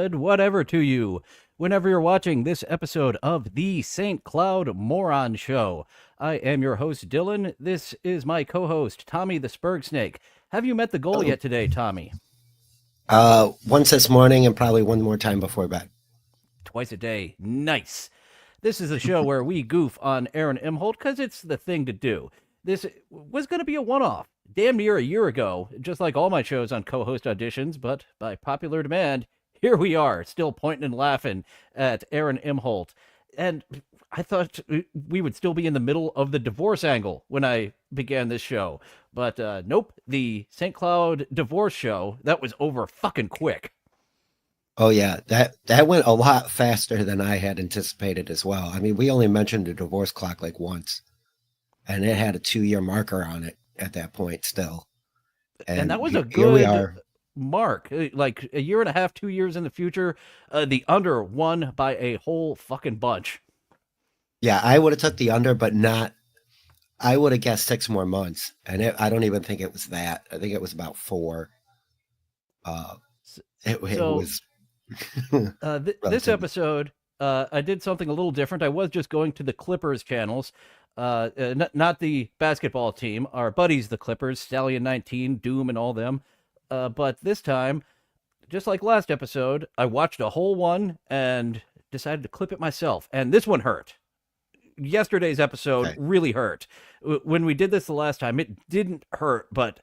good whatever to you. Whenever you're watching this episode of the St. Cloud Moron Show, I am your host, Dylan. This is my co-host, Tommy the Spurg Snake. Have you met the goal Oh, yet today, Tommy? once this morning and probably one more time before bed. Twice a day. Nice. This is a show where we goof on Aaron Imholt because it's the thing to do. This was going to be a one-off damn near a year ago, just like all my shows on co-host auditions, but by popular demand, here we are, still pointing and laughing at Aaron Imholt. And I thought we would still be in the middle of the divorce angle when I began this show. But nope, the St. Cloud divorce show, that was over fucking quick. Oh yeah, that went a lot faster than I had anticipated as well. I mean, we only mentioned the divorce clock like once, and it had a 2-year marker on it at that point still. And And that was a here we good are. mark. Like a year and a half, 2 years in the future, the under won by a whole fucking bunch. Yeah, I would have took the under, but not. I would have guessed 6 more months, and I don't even think it was that. I think it was about 4. Uh, it So was this relatively. episode, I did something a little different. I was just going to the Clippers channels, not the basketball team, our buddies, the Clippers, Stallion 19, Doom, and all them. But this time, just like last episode, I watched a whole one and decided to clip it myself. And this one hurt. Yesterday's episode Okay. really hurt. When we did this the last time, it didn't hurt, but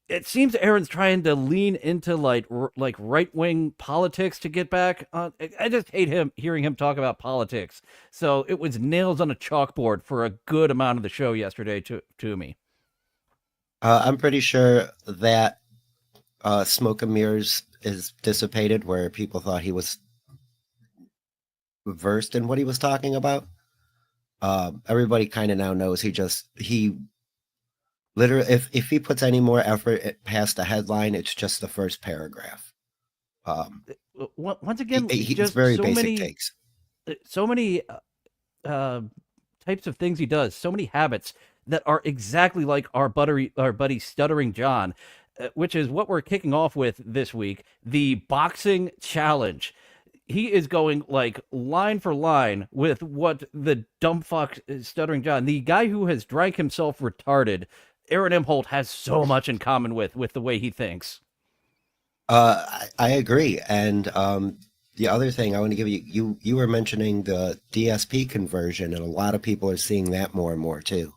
it seems Aaron's trying to lean into like right wing politics to get back on. I just hate him hearing him talk about politics. So it was nails on a chalkboard for a good amount of the show yesterday to me. I'm pretty sure that smoke and mirrors is dissipated, where people thought he was versed in what he was talking about. Everybody kind of now knows he literally, if he puts any more effort past the headline, it's just the first paragraph. Um, Once again, he's just very basic takes. so many uh, types of things he does, so many habits that are exactly like our buddy Stuttering John, which is what we're kicking off with this week, the boxing challenge. He is going like line for line with what the dumb fuck Stuttering John, the guy who has drank himself retarded, Aaron Imholt has so much in common with the way he thinks. I agree. And the other thing I want to give you were mentioning the DSP conversion, and a lot of people are seeing that more and more too.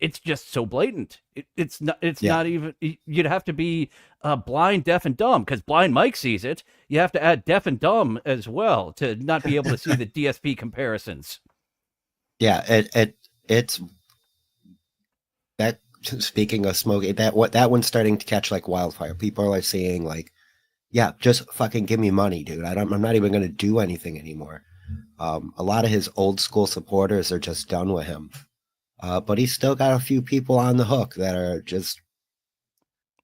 It's just so blatant. It's not. It's Yeah. not even. You'd have to be blind, deaf, and dumb because blind Mike sees it. You have to add deaf and dumb as well to not be able to see the DSP comparisons. Yeah, it's that. Speaking of smoking, that one's starting to catch like wildfire. People are saying like, "Yeah, just fucking give me money, dude. I'm not even going to do anything anymore." A lot of his old school supporters are just done with him, but he's still got a few people on the hook that are just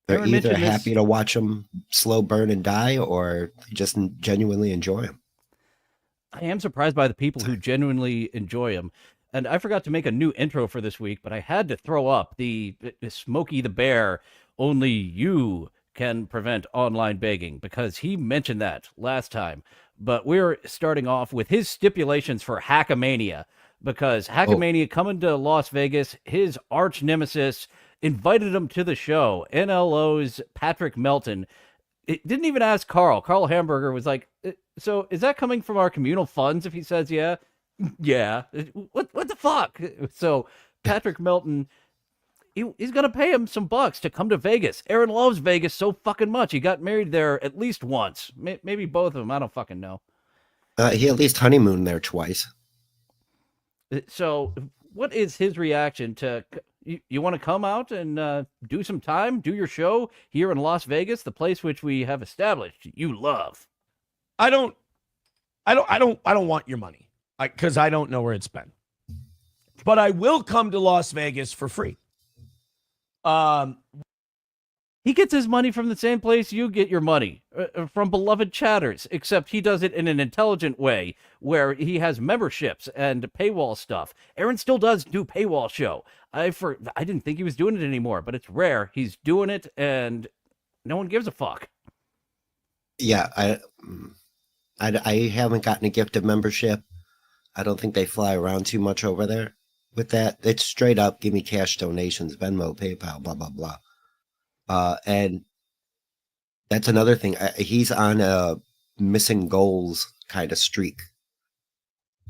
they're Aaron either mentioned happy this. to watch him slow burn and die, or just genuinely enjoy him. I am surprised by the people who genuinely enjoy him. And I forgot to make a new intro for this week, but I had to throw up the Smokey the Bear. Only you can prevent online begging because he mentioned that last time. But we're starting off with his stipulations for Hackamania because Oh, Hackamania coming to Las Vegas, his arch nemesis invited him to the show. NLO's Patrick Melton. It didn't even ask Carl. Carl Hamburger was like, "So is that coming from our communal funds?" If he says yeah, yeah. What the fuck? So Patrick Melton, he's gonna pay him some bucks to come to Vegas. Aaron loves Vegas so fucking much. He got married there at least once, maybe both of them. I don't fucking know. he at least honeymooned there twice. So what is his reaction to? You want to come out and do some time, do your show here in Las Vegas, the place which we have established you love. I don't, I don't want your money because I don't know where it's been. But I will come to Las Vegas for free. Um, He gets his money from the same place you get your money, from beloved chatters, except he does it in an intelligent way where he has memberships and paywall stuff. Aaron still does do paywall show. I didn't think he was doing it anymore, but it's rare. He's doing it and no one gives a fuck. Yeah, I haven't gotten a gift of membership. I don't think they fly around too much over there with that. It's straight up, give me cash donations, Venmo, PayPal, blah, blah, blah. And that's another thing. He's on a missing goals kind of streak.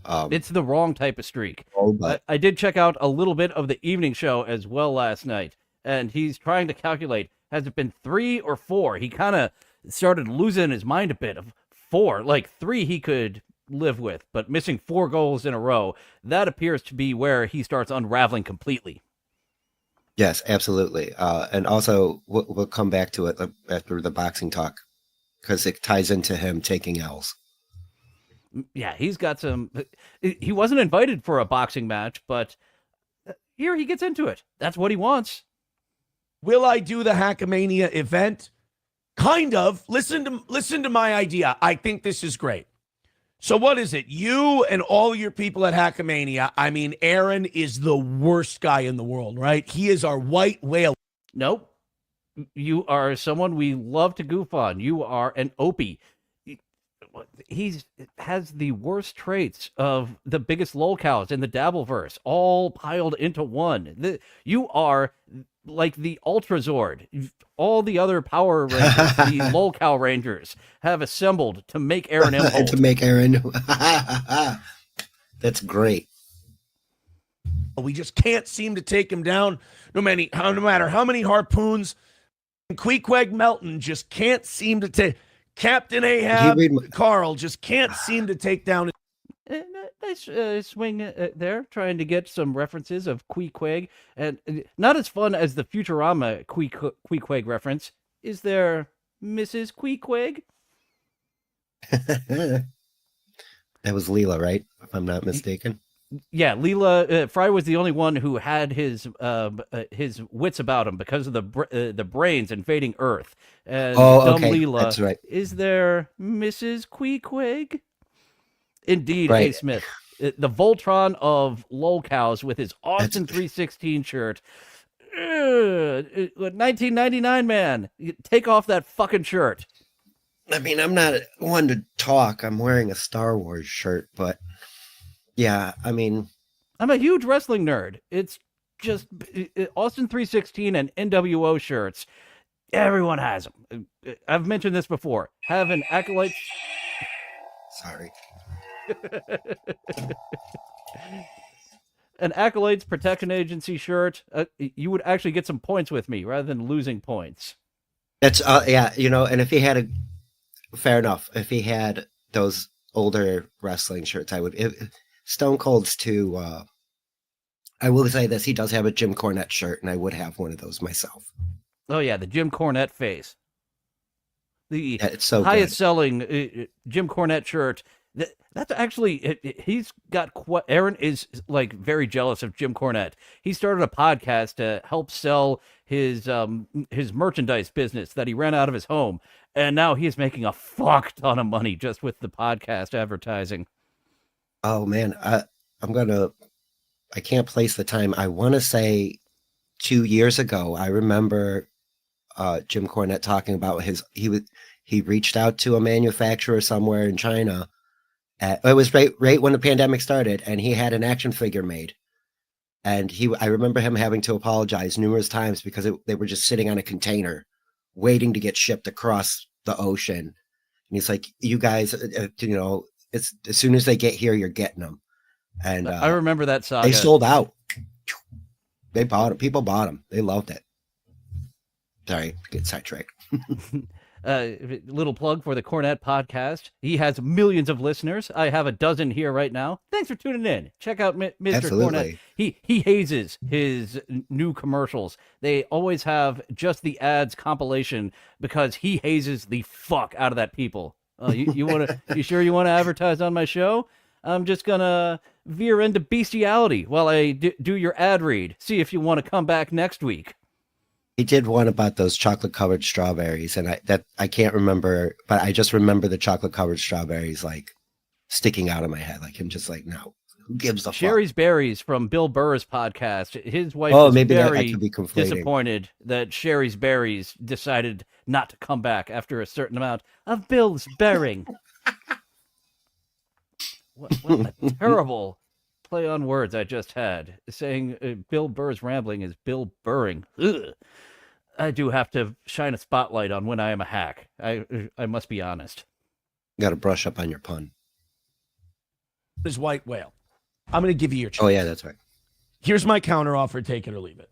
It's the wrong type of streak. But I did check out a little bit of the evening show as well last night, and he's trying to calculate, has it been 3 or 4? He kind of started losing his mind a bit of 4. Like 3 he could live with, but missing 4 goals in a row, that appears to be where he starts unraveling completely. yes, absolutely. And also, we'll come back to it after the boxing talk because it ties into him taking L's. Yeah, he's got some. He wasn't invited for a boxing match, but here he gets into it. That's what he wants. Will I do the Hackamania event? Kind of. Listen to my idea. I think this is great. So what is it? You and all your people at Hackamania. I mean, Aaron is the worst guy in the world, right? He is our white whale. Nope. You are someone we love to goof on. You are an Opie. He has the worst traits of the biggest lolcows in the Dabbleverse, all piled into one. You are like the Ultrazord. All the other Power Rangers, the lolcow Rangers, have assembled to make Aaron Imholt. To make Aaron. That's great. We just can't seem to take him down. No matter how many harpoons. Queequeg Melton just can't seem to take. Captain Ahab, Carl just can't seem to take down. Nice swing there, trying to get some references of Queequeg, and not as fun as the Futurama Queequeg reference. Is there Mrs. Queequeg? That was Leela, right? If I'm not mistaken. Yeah, Leela. Fry was the only one who had his wits about him because of the brains invading Earth. And dumb okay. Leela. That's right. Is there Mrs. Queequeg? Indeed, Right. Hey Smith, the Voltron of lolcows with his Austin 316 shirt. 1999 man, take off that fucking shirt. I mean, I'm not one to talk. I'm wearing a Star Wars shirt, but yeah, I mean, I'm a huge wrestling nerd. It's just Austin 316 and NWO shirts. Everyone has them. I've mentioned this before. Have an Acolyte. Sorry. An Acolytes Protection Agency shirt. You would actually get some points with me rather than losing points. That's yeah, and if he had fair enough. If he had those older wrestling shirts, I would. Stone Cold's too. I will say this: he does have a Jim Cornette shirt, and I would have one of those myself. Oh yeah, the Jim Cornette face. The it's so highest good. selling Jim Cornette shirt. That's actually he's got Aaron is like very jealous of Jim Cornette. He started a podcast to help sell his merchandise business that he ran out of his home, and now he's making a fuck ton of money just with the podcast advertising. Oh man, I can't place the time. I want to say 2 years ago. I remember Jim Cornette talking about he reached out to a manufacturer somewhere in China. It was right when the pandemic started, and he had an action figure made. And I remember him having to apologize numerous times because they were just sitting on a container waiting to get shipped across the ocean. And he's like, you guys, it's as soon as they get here, you're getting them. And I remember that saga. They sold out. They bought them. People bought them. They loved it. Sorry, get sidetracked. Little plug for the Cornette podcast. He has millions of listeners. I have a dozen here right now. Thanks for tuning in. Check out Mr. Absolutely. Cornette. He hazes his new commercials. They always have just the ads compilation because he hazes the fuck out of that people. You sure you want to advertise on my show? I'm just gonna veer into bestiality while I do your ad read. See if you want to come back next week. He did one about those chocolate covered strawberries, and I can't remember, but I just remember the chocolate covered strawberries like sticking out of my head, like him just like, no, Who gives a fuck? Sherry's Berries from Bill Burr's podcast. His wife Oh, was maybe I very could be conflating. disappointed that Sherry's Berries decided not to come back after a certain amount of Bill's bearing. What a terrible play on words I just had. Saying Bill Burr's rambling is Bill Burring. Ugh. I do have to shine a spotlight on when I am a hack. I must be honest. Got to brush up on your pun. This white whale. I'm going to give you your choice. Oh, yeah, that's right. Here's my counter offer. Take it or leave it.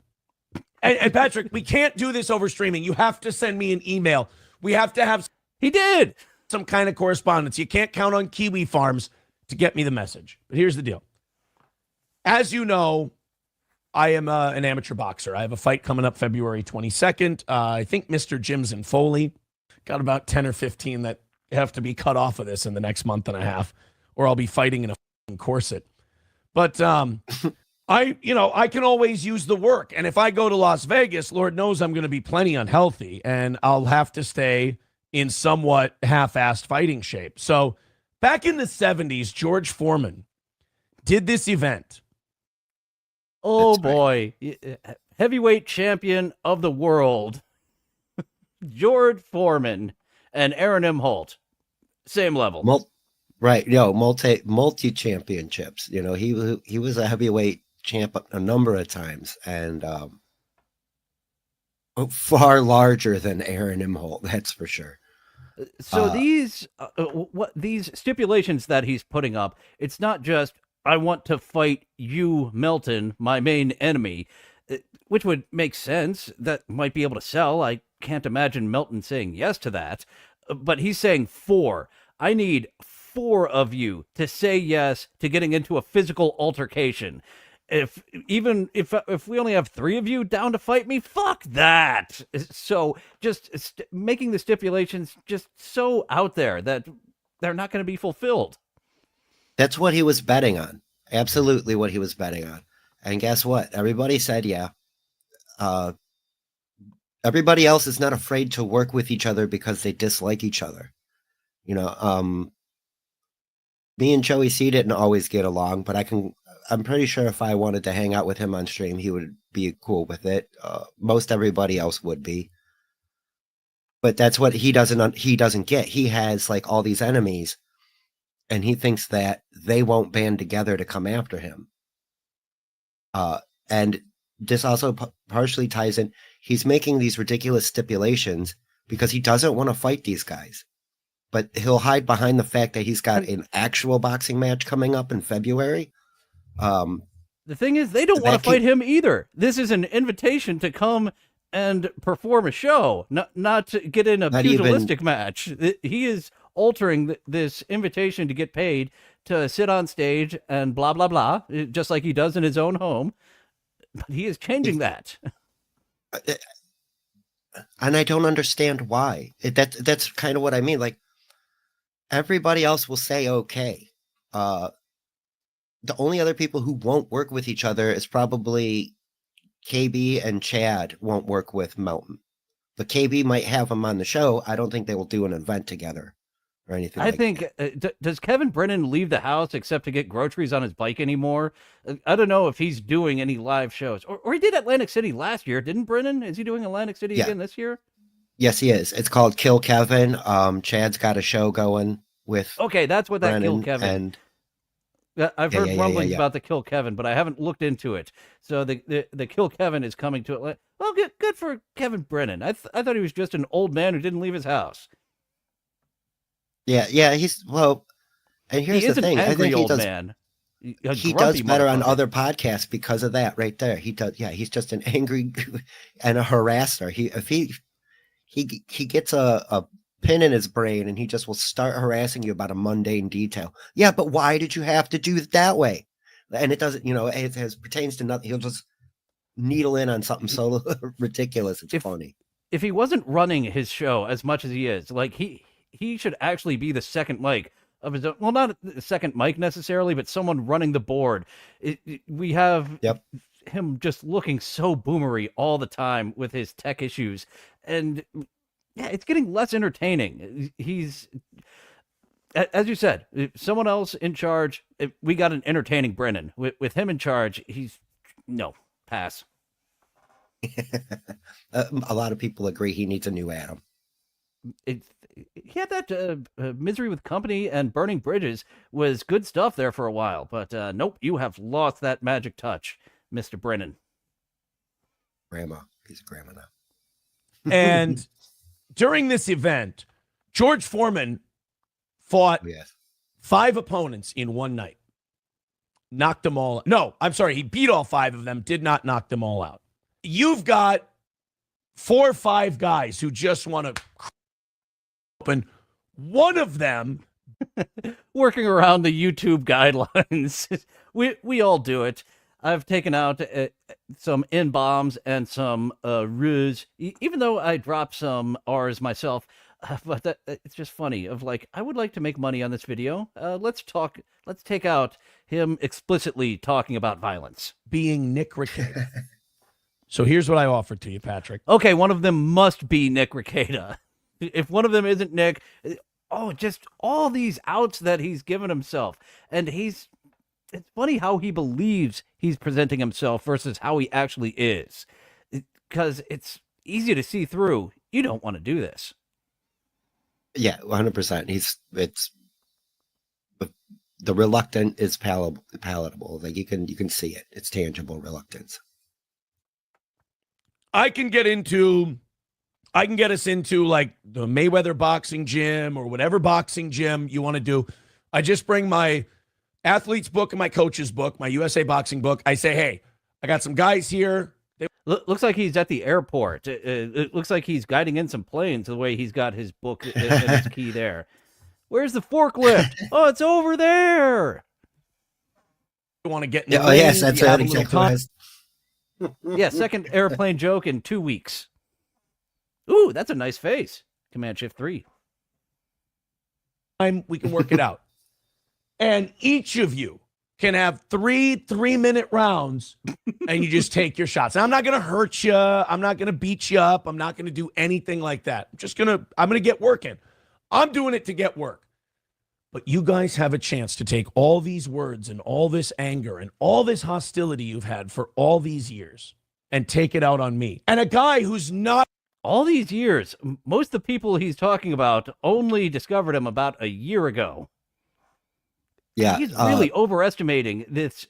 And Patrick, we can't do this over streaming. You have to send me an email. We have to have He did. some kind of correspondence. You can't count on Kiwi Farms to get me the message. But here's the deal. As you know, I am an amateur boxer. I have a fight coming up February 22nd. I think Mr. Jim's in Foley. Got about 10 or 15 that have to be cut off of this in the next month and a half, or I'll be fighting in a corset. But I can always use the work. And if I go to Las Vegas, Lord knows I'm going to be plenty unhealthy, and I'll have to stay in somewhat half-assed fighting shape. So back in the 70s, George Foreman did this event. Oh, That's boy. Heavyweight champion of the world, George Foreman and Aaron M. Holt. Same level. Right. Multi championships. You know, he was a heavyweight champ a number of times, and far larger than Aaron M. Holt. That's for sure. So these stipulations that he's putting up, it's not just, I want to fight you, Melton, my main enemy, which would make sense. That might be able to sell. I can't imagine Melton saying yes to that. But he's saying 4. I need 4 of you to say yes to getting into a physical altercation. If we only have 3 of you down to fight me, fuck that. So just making the stipulations just so out there that they're not going to be fulfilled. That's what he was betting on. Absolutely what he was betting on. And guess what? Everybody said yeah. Everybody else is not afraid to work with each other because they dislike each other. You know, me and Joey C didn't always get along, but I'm pretty sure if I wanted to hang out with him on stream, he would be cool with it. Most everybody else would be. But that's what he doesn't get. He has like all these enemies, and he thinks that they won't band together to come after him. And this also partially ties in. He's making these ridiculous stipulations because he doesn't want to fight these guys. But he'll hide behind the fact that he's got an actual boxing match coming up in February. The thing is, they don't want to fight him either. This is an invitation to come and perform a show, not to get in a pugilistic match. He is altering this invitation to get paid to sit on stage and blah, blah, blah, just like he does in his own home. But he is changing that. And I don't understand why. That's kind of what I mean. Like, everybody else will say okay. The only other people who won't work with each other is probably KB and Chad won't work with Melton. But KB might have him on the show. I don't think they will do an event together or anything I think, does Kevin Brennan leave the house except to get groceries on his bike anymore? I don't know if he's doing any live shows. Or he did Atlantic City last year, didn't Brennan? Is he doing Atlantic City again this year? Yes, he is. It's called Kill Kevin. Chad's got a show going with Okay, that's what that Brennan Kill Kevin. And I've heard rumblings about the Kill Kevin, but I haven't looked into it. So the Kill Kevin is coming to Atlanta. Well, good for Kevin Brennan. I thought he was just an old man who didn't leave his house. Yeah, he's and here's the thing. I think he does. Man. He does better on other podcasts because of that right there. He does. Yeah, he's just an angry and a harasser. He gets a pin in his brain and he just will start harassing you about a mundane detail. Yeah, but why did you have to do it that way? And it doesn't, it pertains to nothing. He'll just needle in on something so ridiculous. It's funny. If he wasn't running his show as much as he is, like he should actually be the second mic of his own. Well, not the second mic necessarily, but someone running the board. We have him just looking so boomery all the time with his tech issues. And yeah, it's getting less entertaining. as you said, if someone else in charge, we got an entertaining Brennan. With him in charge, he's no pass. A lot of people agree he needs a new Adam. He had that Misery with Company and Burning Bridges was good stuff there for a while, but nope, you have lost that magic touch, Mr. Brennan. Grandma. He's a grandma now. And during this event, George Foreman fought 5 opponents in one night. Knocked them all. No, I'm sorry. He beat all 5 of them, did not knock them all out. You've got 4 or 5 guys who just want to open. One of them working around the YouTube guidelines. we all do it. I've taken out some N-bombs and some ruse, even though I dropped some R's myself. But it's just funny of like, I would like to make money on this video. Let's take out him explicitly talking about violence. Being Nick Rekieta. So here's what I offered to you, Patrick. Okay, one of them must be Nick Rekieta. If one of them isn't Nick, just all these outs that he's given himself. And it's funny how he believes he's presenting himself versus how he actually is. Because it's easy to see through. You don't want to do this. Yeah, 100%. The reluctant is palatable. Like you can see it. It's tangible reluctance. I can get us into like the Mayweather boxing gym or whatever boxing gym you want to do. I just bring my athlete's book and my coach's book, my USA boxing book. I say, hey, I got some guys here. Looks like he's at the airport. It looks like he's guiding in some planes the way he's got his book and his key there. Where's the forklift? Oh, it's over there. You want to get in the ring, yes, that's exactly what yeah, second airplane joke in 2 weeks. Ooh, that's a nice face. Command Shift 3. We can work it out. And each of you can have 3-minute rounds and you just take your shots. Now, I'm not going to hurt you. I'm not going to beat you up. I'm not going to do anything like that. I'm going to get working. I'm doing it to get work. But you guys have a chance to take all these words and all this anger and all this hostility you've had for all these years and take it out on me. And a guy who's not. All these years, most of the people he's talking about only discovered him about a year ago. Yeah, he's really overestimating this.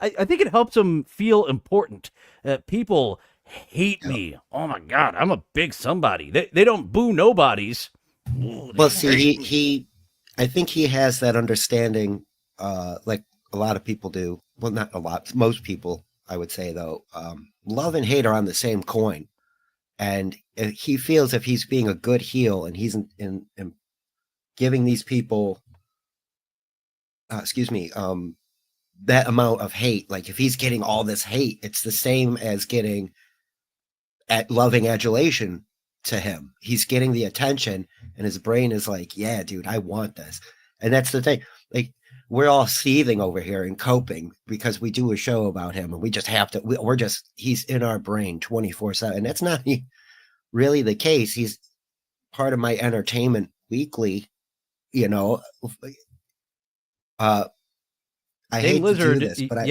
I think it helps him feel important. People hate me. Oh my God, I'm a big somebody. They don't boo nobodies. Well, see, I think he has that understanding, like a lot of people do. Well, not a lot. Most people, I would say, though. Love and hate are on the same coin. And he feels if he's being a good heel and he's in giving these people, that amount of hate, like if he's getting all this hate, it's the same as getting loving adulation to him. He's getting the attention and his brain is like, yeah, dude, I want this. And that's the thing. Like we're all seething over here and coping because we do a show about him and we just have to, he's in our brain 24/7. And that's not really the case. He's part of my entertainment weekly, I hate Lizard, to do this, but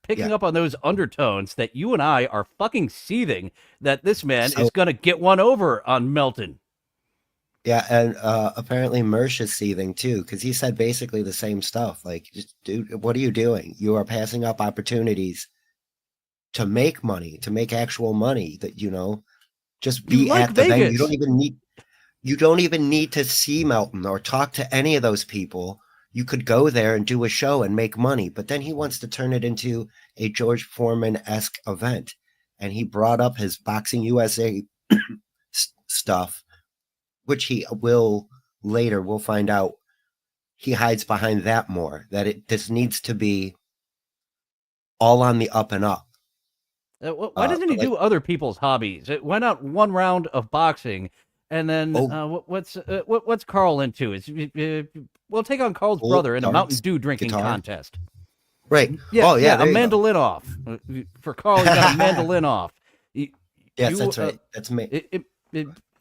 picking up on those undertones that you and I are fucking seething that this man is going to get one over on Melton. Yeah, and apparently Mersh is seething too, because he said basically the same stuff. Like, dude, what are you doing? You are passing up opportunities to make money, to make actual money. That just be at the venue. You don't even need to see Melton or talk to any of those people. You could go there and do a show and make money. But then he wants to turn it into a George Foreman-esque event, and he brought up his Boxing USA stuff, which he will later. We'll find out he hides behind that more. That this needs to be all on the up and up. Why doesn't he do other people's hobbies? Why not one round of boxing and then what's Carl into? We'll take on Carl's brother in a Mountain Dew drinking contest. Right. Yeah. A mandolin off for Carl. He got a mandolin off. Yes, that's right. That's me.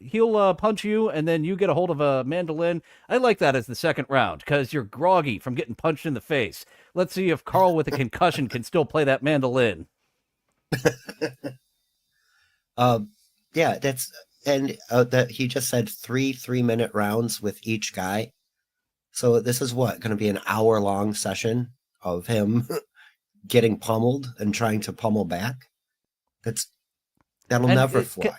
he'll punch you, and then you get a hold of a mandolin. I like that as the second round because you're groggy from getting punched in the face. Let's see if Carl with a concussion can still play that mandolin. Yeah, that he just said 3 3-minute rounds with each guy. So this is going to be an hour-long session of him getting pummeled and trying to pummel back. That'll never fly.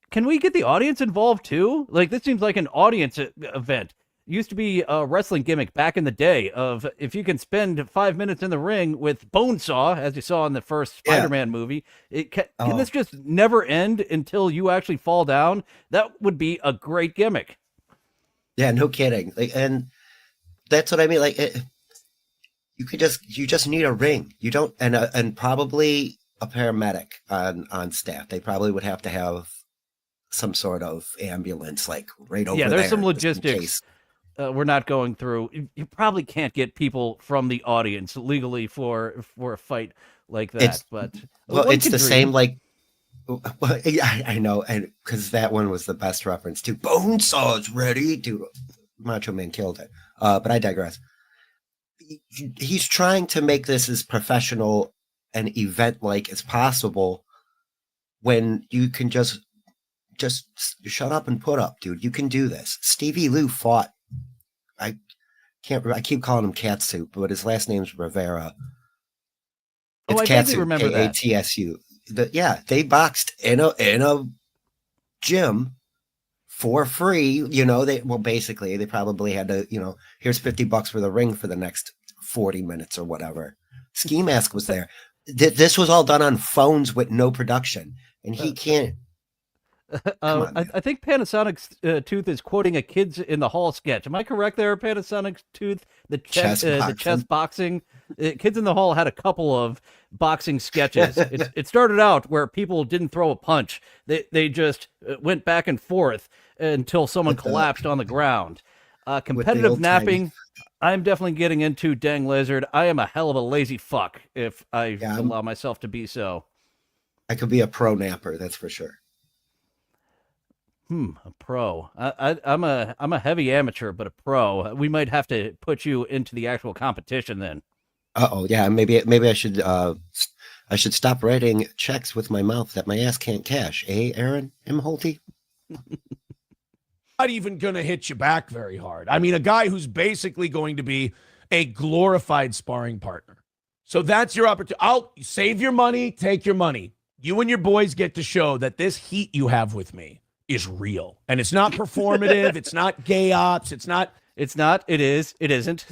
Can we get the audience involved too? Like, this seems like an audience event. It used to be a wrestling gimmick back in the day of if you can spend 5 minutes in the ring with Bonesaw, as you saw in the first Spider-Man movie, can this just never end until you actually fall down? That would be a great gimmick. Yeah, no kidding. And that's what I mean. You just need a ring. You don't, and probably a paramedic on staff. They probably would have to have some sort of ambulance, right over there. Yeah, there's some logistics we're not going through. You probably can't get people from the audience legally for a fight like that. It's the same. I know, and because that one was the best reference to Bonesaw's ready to Macho Man killed it. But I digress. He's trying to make this as professional an event-like as possible when you can just shut up and put up, dude. You can do this. Stevie Lou fought. I keep calling him Catsup, but his last name's Rivera. It's I vaguely remember that. Katsu. They boxed in a gym for free. Basically they probably had to, here's $50 for the ring for the next 40 minutes or whatever. Ski Mask was there. This was all done on phones with no production, and he can't. I think Panasonic's Tooth is quoting a Kids in the Hall sketch. Am I correct there, Panasonic's Tooth? The chess boxing. Kids in the Hall had a couple of boxing sketches. It started out where people didn't throw a punch. They just went back and forth until someone collapsed on the ground. Competitive napping. I'm definitely getting into, dang lizard. I am a hell of a lazy fuck if I allow myself to be so. I could be a pro napper, that's for sure. A pro. I'm a heavy amateur, but a pro. We might have to put you into the actual competition then. Yeah. Maybe I should stop writing checks with my mouth that my ass can't cash. Aaron Imholty? Not even going to hit you back very hard. I mean, a guy who's basically going to be a glorified sparring partner. So that's your opportunity. I'll save your money, take your money. You and your boys get to show that this heat you have with me is real. And it's not performative. It's not gay ops. It is. It isn't.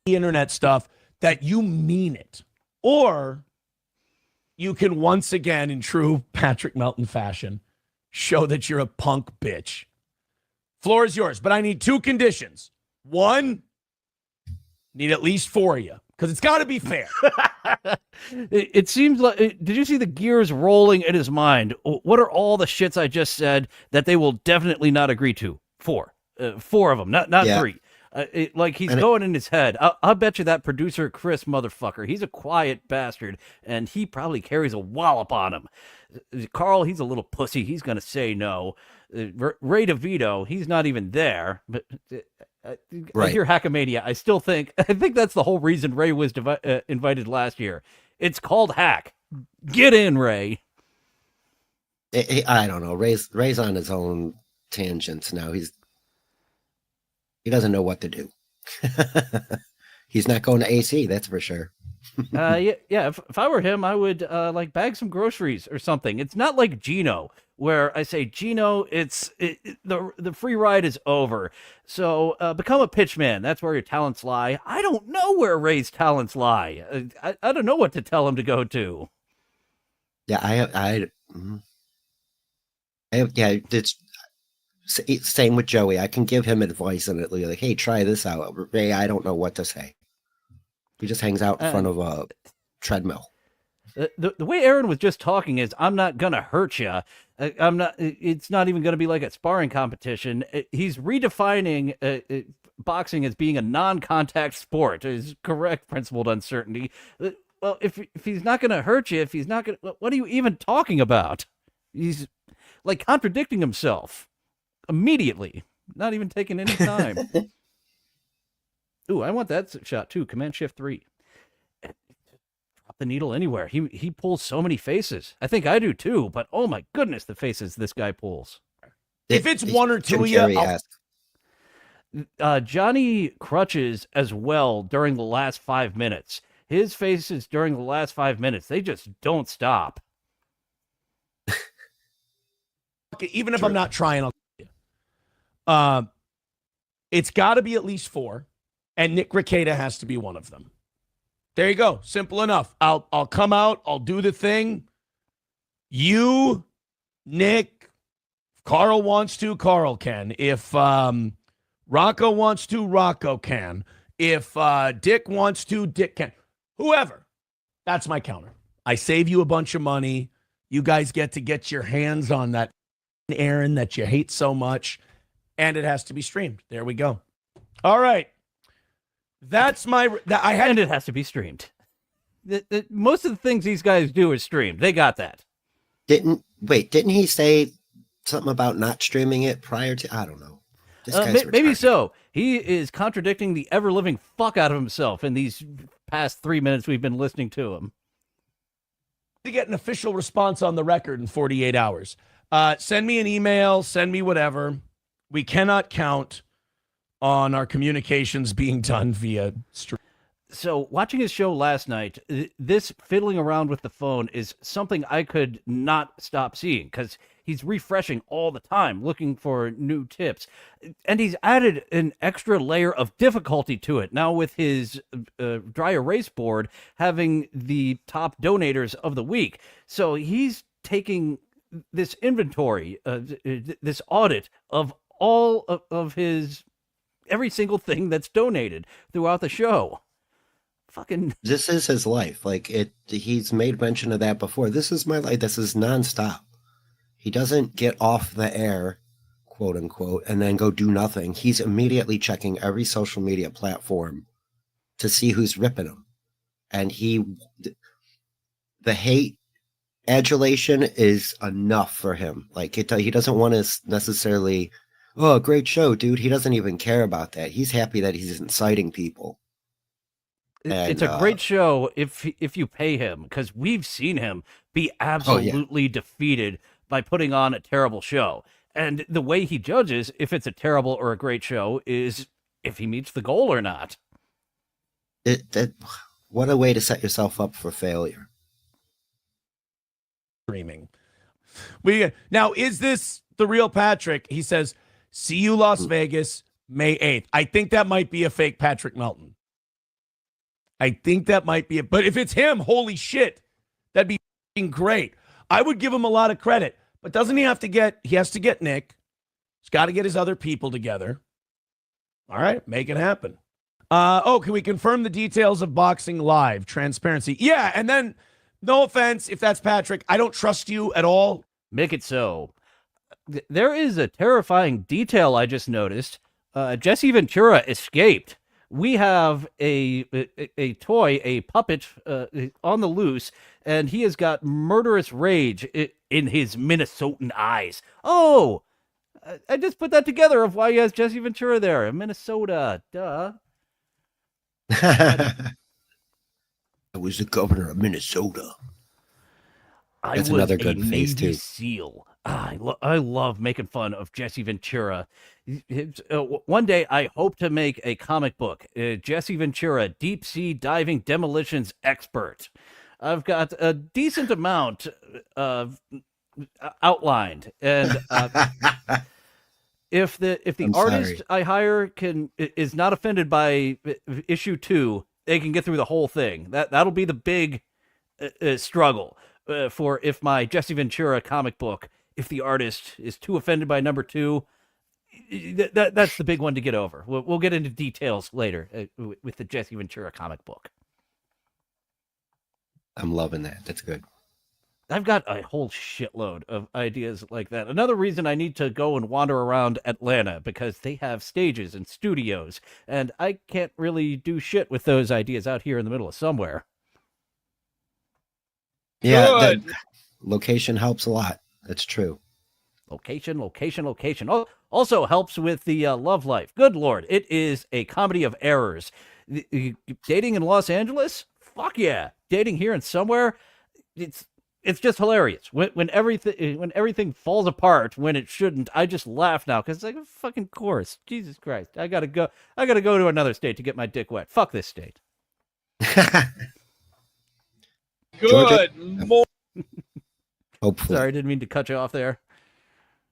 The internet stuff, that you mean it. Or you can once again, in true Patrick Melton fashion, show that you're a punk bitch. Floor is yours, but I need 2 conditions. 1, need at least 4 of you, because it's got to be fair. It seems like, did you see the gears rolling in his mind? What are all the shits I just said that they will definitely not agree to? 4 of them, not 3. He's going in his head. I'll bet you that producer Chris motherfucker, he's a quiet bastard, and he probably carries a wallop on him. Carl, he's a little pussy. He's going to say no. Ray DeVito, he's not even there. But I hear Hackamania. I think that's the whole reason Ray was invited last year. It's called Hack. Get in, Ray. I don't know. Ray's on his own tangents now. He doesn't know what to do. He's not going to AC, that's for sure. If I were him, I would bag some groceries or something. It's not like Gino, where I say, Gino, the free ride is over. So become a pitchman. That's where your talents lie. I don't know where Ray's talents lie. I don't know what to tell him to go to. Yeah, it's same with Joey. I can give him advice and like, hey, try this out. Ray, I don't know what to say. He just hangs out in front of a treadmill. The way Aaron was just talking is, I'm not gonna hurt you. I'm not. It's not even gonna be like a sparring competition. He's redefining boxing as being a non-contact sport. Is correct principled uncertainty. Well, if he's not gonna hurt you, if he's not gonna, what are you even talking about? He's like contradicting himself immediately, not even taking any time. Ooh, I want that shot too. Command Shift 3. Drop the needle anywhere. He pulls so many faces. I think I do too, but oh my goodness, the faces this guy pulls. If it's one or two of you, Johnny Crutches as well during the last 5 minutes. His faces during the last 5 minutes, they just don't stop. Even if I'm not trying, I'll tell you. It's got to be at least 4, and Nick Rekieta has to be one of them. There you go. Simple enough. I'll come out. I'll do the thing. You, Nick, if Carl wants to, Carl can. If Rocco wants to, Rocco can. If Dick wants to, Dick can. Whoever. That's my counter. I save you a bunch of money. You guys get to get your hands on that Aaron that you hate so much, and it has to be streamed. There we go. All right. That's my. And it has to be streamed. Most of the things these guys do is streamed. They got that. Didn't he say something about not streaming it prior to? I don't know. Maybe so. He is contradicting the ever-living fuck out of himself in these past 3 minutes we've been listening to him. To get an official response on the record in 48 hours. Send me an email. Send me whatever. We cannot count on our communications being done via stream. So watching his show last night, this fiddling around with the phone is something I could not stop seeing because he's refreshing all the time, looking for new tips. And he's added an extra layer of difficulty to it. Now with his dry erase board having the top donators of the week. So he's taking this inventory, this audit of all of his, every single thing that's donated throughout the show. Fucking. This is his life. Like he's made mention of that before. This is my life. This is nonstop. He doesn't get off the air, quote unquote, and then go do nothing. He's immediately checking every social media platform to see who's ripping him. And the hate adulation is enough for him. Like he doesn't want to necessarily, oh, great show, dude. He doesn't even care about that. He's happy that he's inciting people. And, it's a great show if you pay him, because we've seen him be absolutely defeated by putting on a terrible show. And the way he judges if it's a terrible or a great show is if he meets the goal or not. What a way to set yourself up for failure. Streaming. Now, is this the real Patrick? He says, see you Las Vegas, May 8th. I think that might be a fake Patrick Melton. I think that might be it. But if it's him, holy shit, that'd be great. I would give him a lot of credit. But doesn't he has to get Nick. He's got to get his other people together. All right, make it happen. Can we confirm the details of Boxing Live? Transparency. Yeah, and then, no offense, if that's Patrick, I don't trust you at all. Make it so. There is a terrifying detail I just noticed. Jesse Ventura escaped. We have a toy, a puppet on the loose, and he has got murderous rage in his Minnesotan eyes. Oh, I just put that together of why he has Jesse Ventura there. Minnesota, duh. I was the governor of Minnesota. That's another good face, too. SEAL. I love making fun of Jesse Ventura. One day, I hope to make a comic book. Jesse Ventura, deep sea diving demolitions expert. I've got a decent amount of outlined, and if the artist I hire is not offended by issue 2, they can get through the whole thing. That'll be the big struggle for if my Jesse Ventura comic book. If the artist is too offended by number 2, that's the big one to get over. We'll get into details later with the Jesse Ventura comic book. I'm loving that. That's good. I've got a whole shitload of ideas like that. Another reason I need to go and wander around Atlanta, because they have stages and studios, and I can't really do shit with those ideas out here in the middle of somewhere. Yeah, the location helps a lot. It's true. Location, location, location. Oh, also helps with the love life. Good Lord. It is a comedy of errors. Dating in Los Angeles? Fuck yeah. Dating here and somewhere? It's just hilarious. When everything falls apart when it shouldn't, I just laugh now because it's like a fucking course. Jesus Christ. I gotta go to another state to get my dick wet. Fuck this state. Good morning. Hopefully. Sorry, I didn't mean to cut you off there.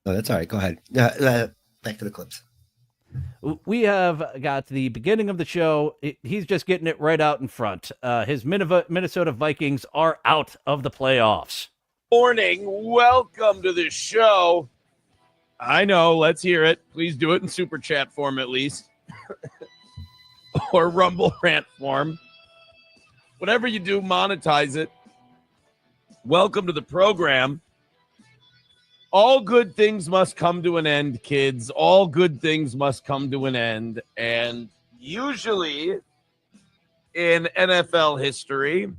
No, that's all right. Go ahead. Back to the clips. We have got the beginning of the show. He's just getting it right out in front. His Minnesota Vikings are out of the playoffs. Morning. Welcome to the show. I know. Let's hear it. Please do it in super chat form at least. Or Rumble rant form. Whatever you do, monetize it. Welcome to the program. All good things must come to an end, kids. All good things must come to an end. And usually in NFL history,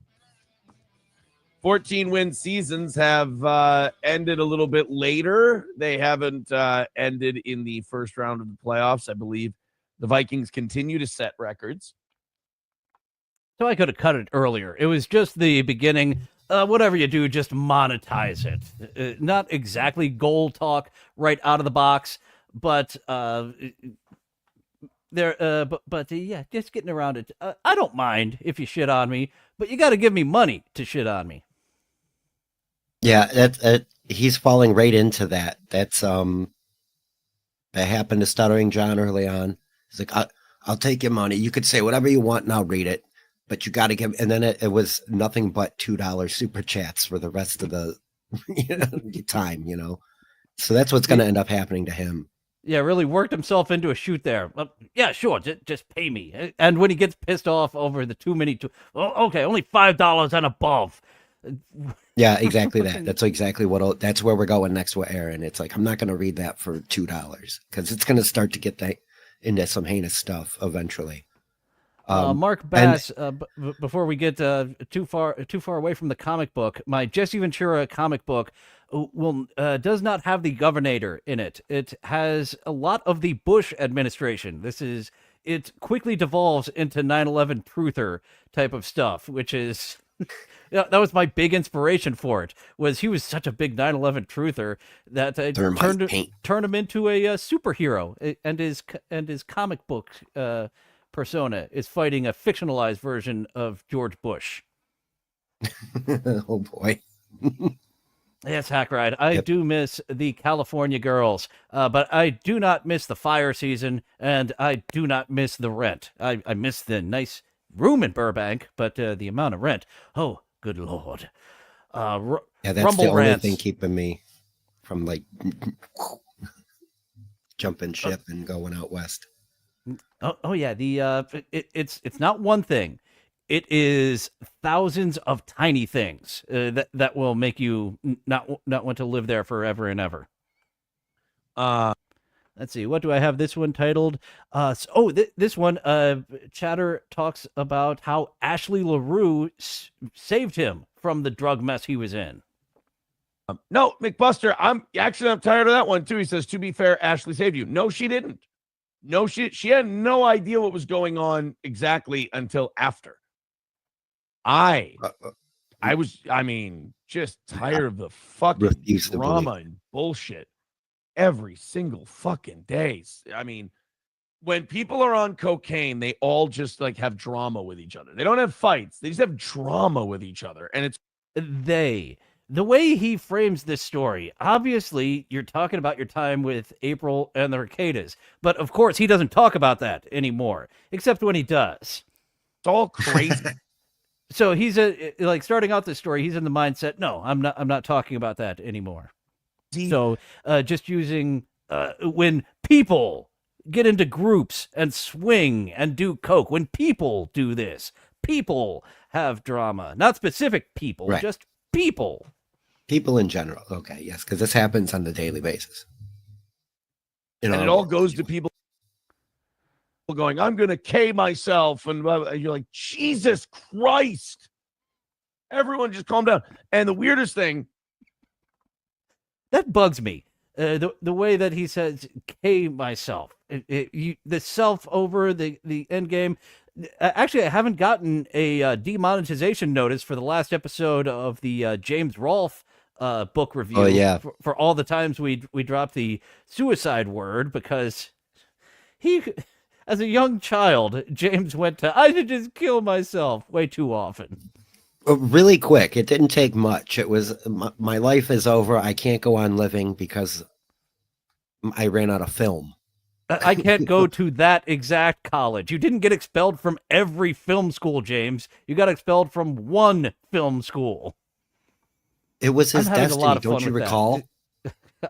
14-win seasons have ended a little bit later. They haven't ended in the first round of the playoffs. I believe the Vikings continue to set records. So I could have cut it earlier. It was just the beginning. Whatever you do, just monetize it. Not exactly goal talk right out of the box, but yeah, just getting around it. I don't mind if you shit on me, but you got to give me money to shit on me. Yeah, that he's falling right into that. That's that happened to Stuttering John early on. He's like, I'll take your money. You could say whatever you want, and I'll read it. But you got to give, and then it was nothing but $2 super chats for the rest of the time, So that's what's going to end up happening to him. Yeah, really worked himself into a shoot there. Yeah, sure, just pay me. And when he gets pissed off over the too many, okay, only $5 and above. Yeah, exactly that. That's exactly that's where we're going next with Aaron. It's like, I'm not going to read that for $2 because it's going to start to get into some heinous stuff eventually. Mark Bass, before we get too far away from the comic book, my Jesse Ventura comic book does not have the Governator in it. It has a lot of the Bush administration. It quickly devolves into 9/11 truther type of stuff, which is that was my big inspiration for it. Was he was such a big 9/11 truther that I turned him into a superhero, and his comic book persona is fighting a fictionalized version of George Bush. Oh boy. Yes, Hack Ride. I do miss the California girls, but I do not miss the fire season, and I do not miss the rent. I miss the nice room in Burbank, but the amount of rent. Oh, good Lord. Yeah, that's Rumble the only rants. thing keeping me from jumping ship and going out west. Oh yeah, it's not one thing. It is thousands of tiny things that will make you not want to live there forever and ever. Let's see. What do I have this one titled? This one, Chatter talks about how Ashley LaRue saved him from the drug mess he was in. No, McBuster, I'm tired of that one too. He says, to be fair, Ashley saved you. No, she didn't. No, she had no idea what was going on exactly until after. I was just tired of the fucking drama and bullshit every single fucking day. When people are on cocaine, they all just have drama with each other. They don't have fights. They just have drama with each other. And it's the way he frames this story, obviously you're talking about your time with April and the Ricadas, but of course he doesn't talk about that anymore, except when he does. It's all crazy. So he's starting out this story, he's in the mindset, no, I'm not talking about that anymore. So just using when people get into groups and swing and do coke, when people do this, people have drama, not specific people, right. Just people in general. Okay, yes, because this happens on a daily basis. And it all goes to people going, I'm going to K myself. And you're like, Jesus Christ. Everyone just calm down. And the weirdest thing, that bugs me. The way that he says "K myself," the self over the end game. Actually, I haven't gotten a demonetization notice for the last episode of the James Rolfe book review. Oh, yeah. For all the times we dropped the suicide word, because he, as a young child, James went to "I should just kill myself" way too often. Really quick. It didn't take much. It was my life is over. I can't go on living because I ran out of film. I can't go to that exact college. You didn't get expelled from every film school, James. You got expelled from one film school. It was his I'm having a lot destiny. of fun Don't you with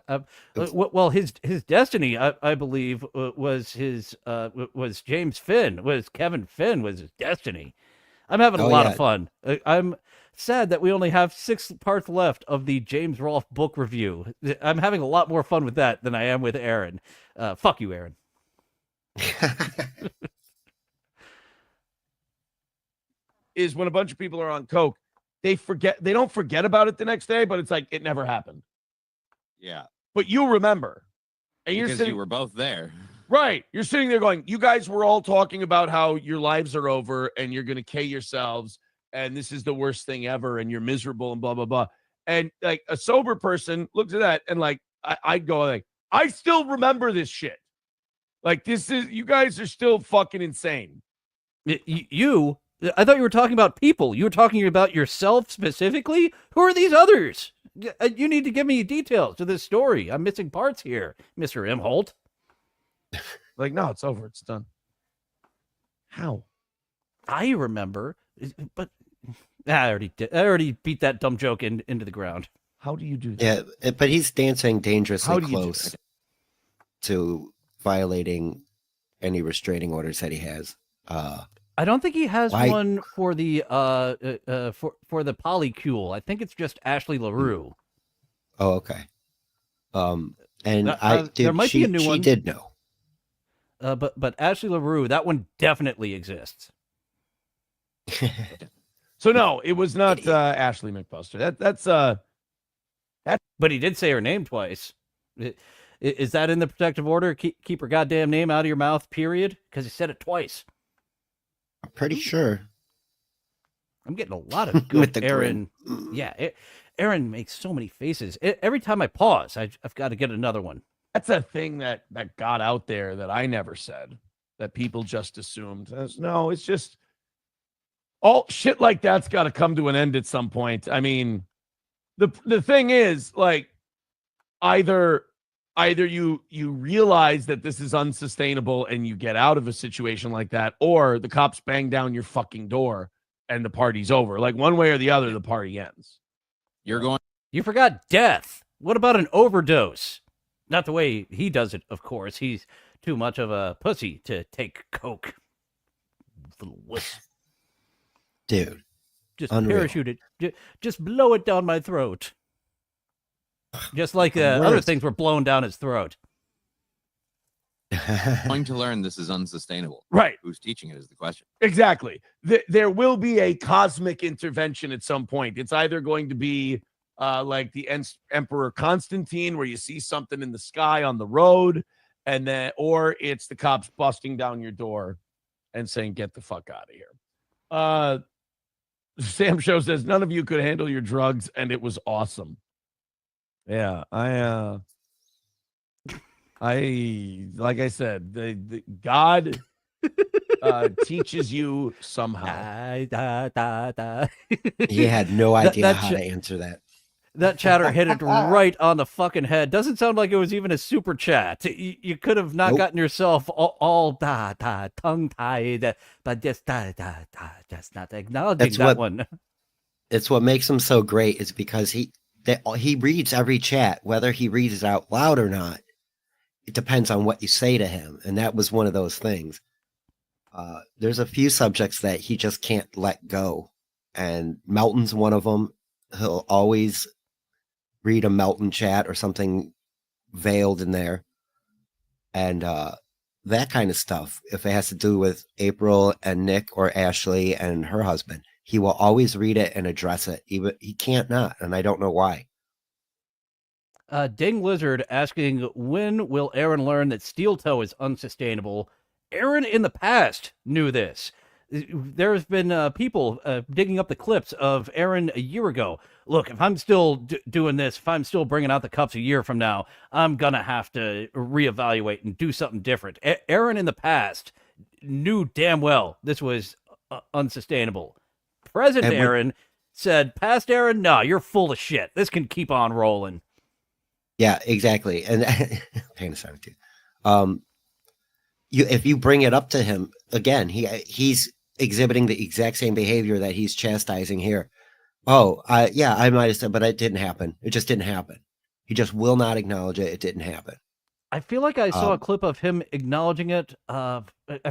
that. recall? Well, his destiny, I believe, was James Finn. Was Kevin Finn was his destiny. I'm having a lot of fun. I'm sad that we only have 6 parts left of the James Rolfe book review. I'm having a lot more fun with that than I am with Aaron. Fuck you, Aaron. Is when a bunch of people are on coke, they don't forget about it the next day, but it's like it never happened. Yeah. But you remember. And Because you were both there. Right. You're sitting there going, you guys were all talking about how your lives are over and you're going to K yourselves and this is the worst thing ever and you're miserable and blah, blah, blah. And like a sober person looks at that and like, I'd go like, I still remember this shit. Like you guys are still fucking insane. I thought you were talking about people. You were talking about yourself specifically? Who are these others? You need to give me details to this story. I'm missing parts here, Mr. Imholt. Like, no, it's over. It's done. How? I remember, but I already beat that dumb joke into the ground. How do you do that? Yeah, but he's dancing dangerously How do you do close that? to violating any restraining orders that he has. I don't think he has Why- one for the for the polycule. I think it's just Ashley LaRue. Oh, okay. And there might be a new she one. did know. But Ashley LaRue, that one definitely exists. So no, it was not Ashley McBuster. That's But he did say her name twice. Is that in the protective order? Keep her goddamn name out of your mouth, period? Because he said it twice. I'm pretty sure. I'm getting a lot of good With the Aaron. grin. Yeah, Aaron makes so many faces. Every time I pause, I've got to get another one. That's a thing that got out there that I never said, that people just assumed. No, it's just all shit like that's got to come to an end at some point. I mean, the thing is, like, either you realize that this is unsustainable and you get out of a situation like that, or the cops bang down your fucking door and the party's over. Like, one way or the other, the party ends. You forgot death. What about an overdose? Not the way he does it, of course. He's too much of a pussy to take coke. Little wuss. Dude. Just Unreal. parachute it. Just blow it down my throat. Just like other things were blown down his throat. Going to learn this is unsustainable. Right. Who's teaching it is the question. Exactly. There will be a cosmic intervention at some point. It's either going to be like the Emperor Constantine, where you see something in the sky on the road, or it's the cops busting down your door and saying, "Get the fuck out of here." Sam Show says none of you could handle your drugs, and it was awesome. Yeah, I like I said, the God teaches you somehow. He had no idea that how sh- to answer that. That chatter hit it right on the fucking head. Doesn't sound like it was even a super chat. You could have not Nope. gotten yourself all tongue tied, but just not acknowledging That's that what- one. It's what makes him so great is because he reads every chat, whether he reads it out loud or not. It depends on what you say to him. And that was one of those things. There's a few subjects that he just can't let go. And Melton's one of them. He'll always read a Melton chat or something veiled in there. And that kind of stuff, if it has to do with April and Nick or Ashley and her husband, he will always read it and address it. He can't not, and I don't know why. Ding Lizard asking, when will Aaron learn that steel toe is unsustainable? Aaron in the past knew this. There's been people digging up the clips of Aaron a year ago. Look, if I'm still doing this, if I'm still bringing out the cups a year from now, I'm going to have to reevaluate and do something different. Aaron in the past knew damn well this was unsustainable. Present Aaron said, past Aaron, no, you're full of shit. This can keep on rolling. Yeah, exactly. And pain aside too. If you bring it up to him again, he's exhibiting the exact same behavior that he's chastising here. Oh, I might have said, but it didn't happen. It just didn't happen. He just will not acknowledge it. It didn't happen. I feel like I saw a clip of him acknowledging it. I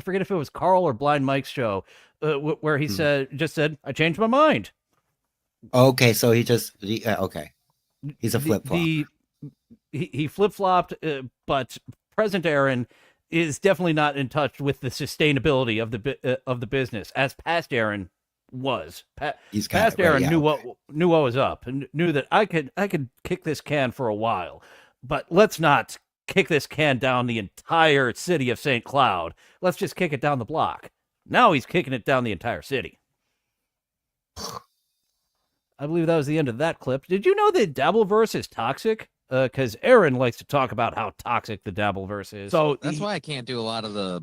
forget if it was Carl or Blind Mike's show, where he said, I changed my mind. Okay, so okay. He's a flip flop. He flip flopped, but present Aaron is definitely not in touch with the sustainability of the business, as past Aaron was. Past Aaron knew what was up and knew that I could kick this can for a while, but let's not kick this can down the entire city of St. Cloud. Let's just kick it down the block. Now he's kicking it down the entire city. I believe that was the end of that clip. Did you know that Dabbleverse is toxic? Because Aaron likes to talk about how toxic the Dabbleverse is. So that's why I can't do a lot of the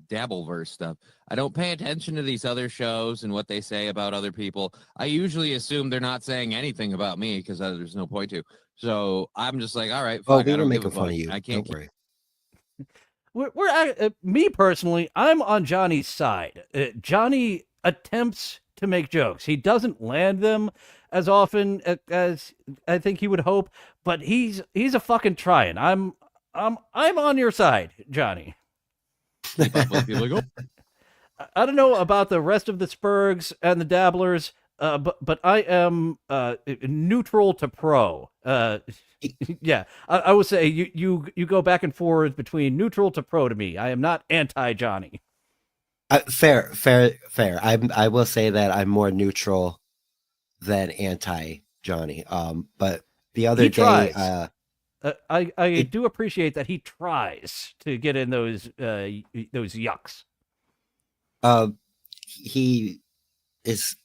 Dabbleverse stuff. I don't pay attention to these other shows and what they say about other people. I usually assume they're not saying anything about me because there's no point to. So I'm just like, all right, fuck, we were making fun of you. I can't. Don't worry. We're me personally, I'm on Johnny's side. Johnny attempts to make jokes. He doesn't land them as often as I think he would hope, but he's a fucking trying. I'm on your side, Johnny. I don't know about the rest of the Spurgs and the Dabblers, but I am neutral to pro. Yeah, I would say you go back and forth between neutral to pro to me. I am not anti-Johnny. Fair. I will say that I'm more neutral than anti-Johnny. But the other day, I do appreciate that he tries to get in those yucks. He is.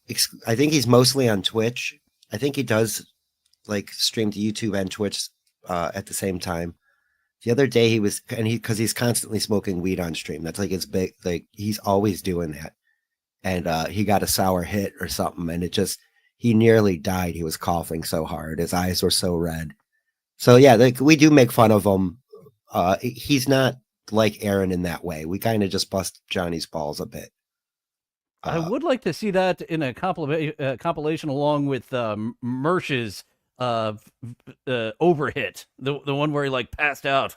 I think he's mostly on Twitch. I think he does like stream to YouTube and Twitch at the same time. The other day because he's constantly smoking weed on stream. That's like his big, like he's always doing that. And he got a sour hit or something, and he nearly died. He was coughing so hard. His eyes were so red. So yeah, like we do make fun of him. He's not like Aaron in that way. We kind of just bust Johnny's balls a bit. I would like to see that in a compilation along with Mersh's overhit, the one where he like passed out,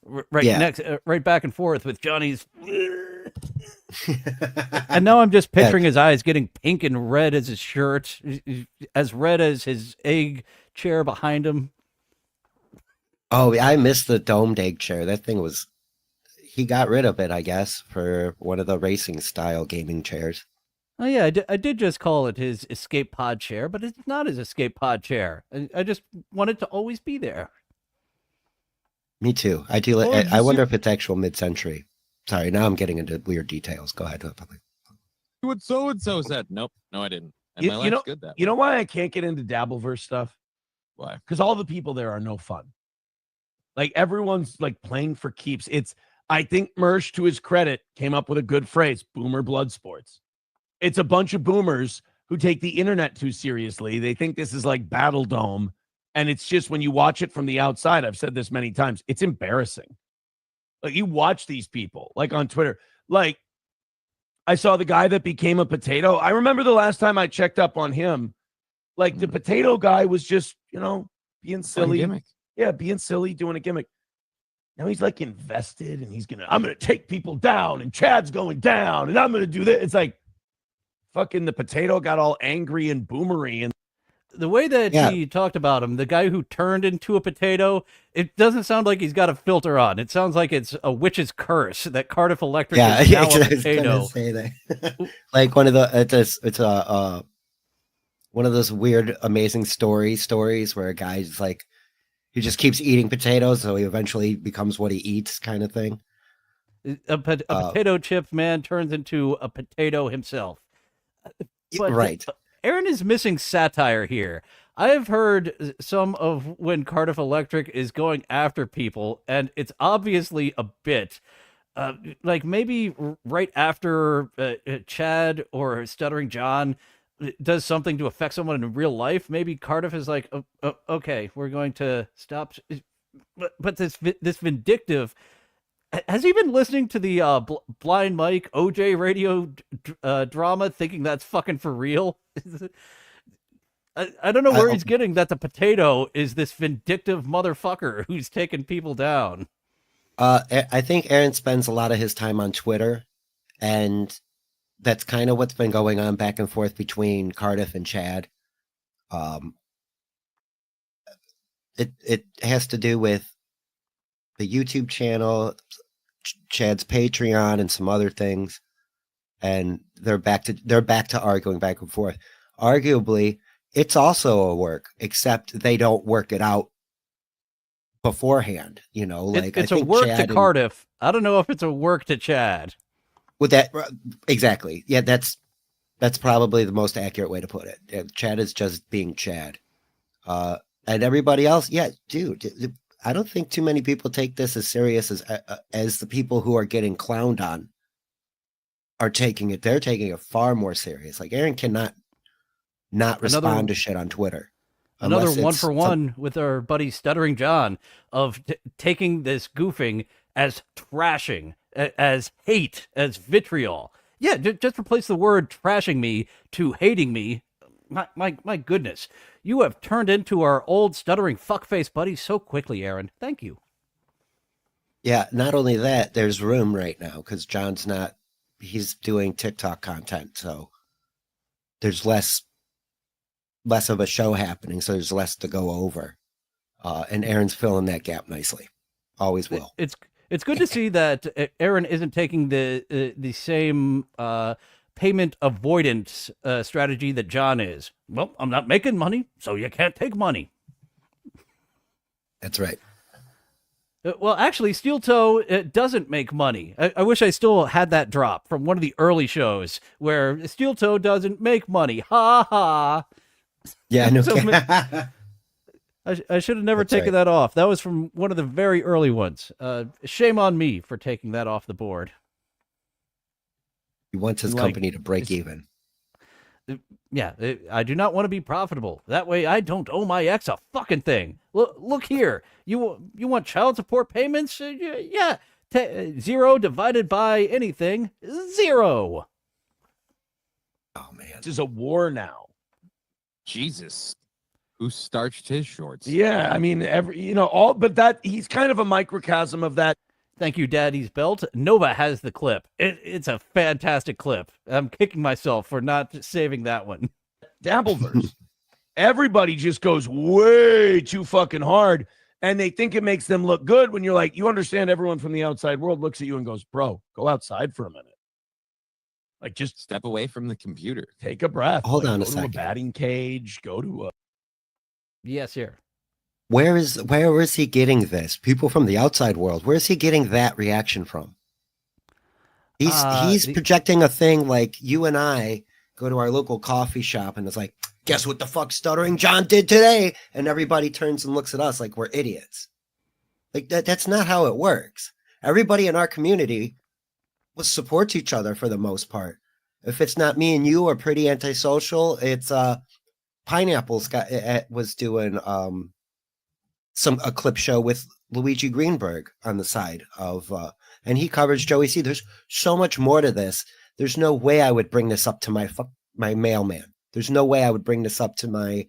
right back and forth with Johnny's. And now I'm just picturing his eyes getting pink and red as his shirt, as red as his egg chair behind him. Oh, I missed the domed egg chair. That thing he got rid of it, I guess, for one of the racing style gaming chairs. Oh yeah, I did just call it his escape pod chair, but it's not his escape pod chair. I just want it to always be there. Me too. I do. I wonder if it's actual mid-century. Sorry, now I'm getting into weird details. Go ahead. What so and so said? Nope, no, I didn't. And my life's good that. You know why I can't get into Dabbleverse stuff? Why? Because all the people there are no fun. Like everyone's like playing for keeps. I think Mersh, to his credit, came up with a good phrase: "Boomer blood sports." It's a bunch of boomers who take the internet too seriously. They think this is like Battle Dome. And it's just when you watch it from the outside, I've said this many times, it's embarrassing. Like you watch these people like on Twitter, like I saw the guy that became a potato. I remember the last time I checked up on him, like the potato guy was just, being silly. Yeah. Being silly, doing a gimmick. Now he's like invested and I'm going to take people down and Chad's going down and I'm going to do this. It's like, fucking the potato got all angry and boomery. And the way that he talked about him, the guy who turned into a potato, it doesn't sound like he's got a filter on. It sounds like it's a witch's curse that Cardiff Electric is now a potato. Say that. Like one of the one of those weird, amazing stories where a guy's like He just keeps eating potatoes, so he eventually becomes what he eats, kind of thing. A potato chip man turns into a potato himself. But Right. Aaron is missing satire here. I've heard some of when Cardiff Electric is going after people, and it's obviously a bit. Like maybe right after Chad or Stuttering John does something to affect someone in real life, maybe Cardiff is like, okay, we're going to stop. But this vindictive. Has he been listening to the Blind Mike OJ radio drama, thinking that's fucking for real? I don't know where he's getting that the potato is this vindictive motherfucker who's taking people down. I think Aaron spends a lot of his time on Twitter, and that's kind of what's been going on back and forth between Cardiff and Chad. It has to do with the YouTube channel, Chad's Patreon, and some other things, and they're back to arguing back and forth. Arguably, it's also a work, except they don't work it out beforehand. You know, like it's I a think work Chad to Cardiff. I don't know if it's a work to Chad. With that, exactly. Yeah, that's probably the most accurate way to put it. Yeah, Chad is just being Chad, and everybody else. Yeah, dude. I don't think too many people take this as serious as the people who are getting clowned on are taking it. They're taking it far more serious. Like Aaron cannot not respond to shit on Twitter. Another 1-for-1 with our buddy Stuttering John of taking this goofing as trashing, as hate, as vitriol. Yeah, just replace the word trashing me to hating me. My goodness. You have turned into our old stuttering fuckface buddy so quickly, Aaron. Thank you. Yeah, not only that, there's room right now because John's he's doing TikTok content, so there's less of a show happening, so there's less to go over. And Aaron's filling that gap nicely. Always will. It's good to see that Aaron isn't taking the same payment avoidance strategy that John is. Well, I'm not making money, so you can't take money. That's right. Well, actually, Steel Toe doesn't make money. I wish I still had that drop from one of the early shows where Steel Toe doesn't make money. Ha ha. Yeah, no. I should have never taken that off. That was from one of the very early ones. Shame on me for taking that off the board. He wants his company to break even. Yeah, I do not want to be profitable. That way I don't owe my ex a fucking thing. Look here. You want child support payments? Yeah. 0 divided by anything, 0. Oh, man. This is a war now. Jesus. Who starched his shorts? Yeah, I mean, but that he's kind of a microcosm of that. Thank you, Daddy's Belt. Nova has the clip. It's a fantastic clip. I'm kicking myself for not saving that one. Dabbleverse. Everybody just goes way too fucking hard, and they think it makes them look good when you're like, you understand everyone from the outside world looks at you and goes, bro, go outside for a minute. Like, just step away from the computer. Take a breath. Hold on a second. second. Go to a batting cage. Go to a... Yes, sir. Where is he getting this? People from the outside world. Where is he getting that reaction from? He's projecting a thing like you and I go to our local coffee shop and it's like, guess what the fuck Stuttering John did today? And everybody turns and looks at us like we're idiots. Like that's not how it works. Everybody in our community supports each other for the most part. If it's not me and you are pretty antisocial, it's Pineapple's was doing a clip show with Luigi Greenberg on the side of and he covers Joey C. There's so much more to this. There's no way I would bring this up to my mailman. There's no way I would bring this up to my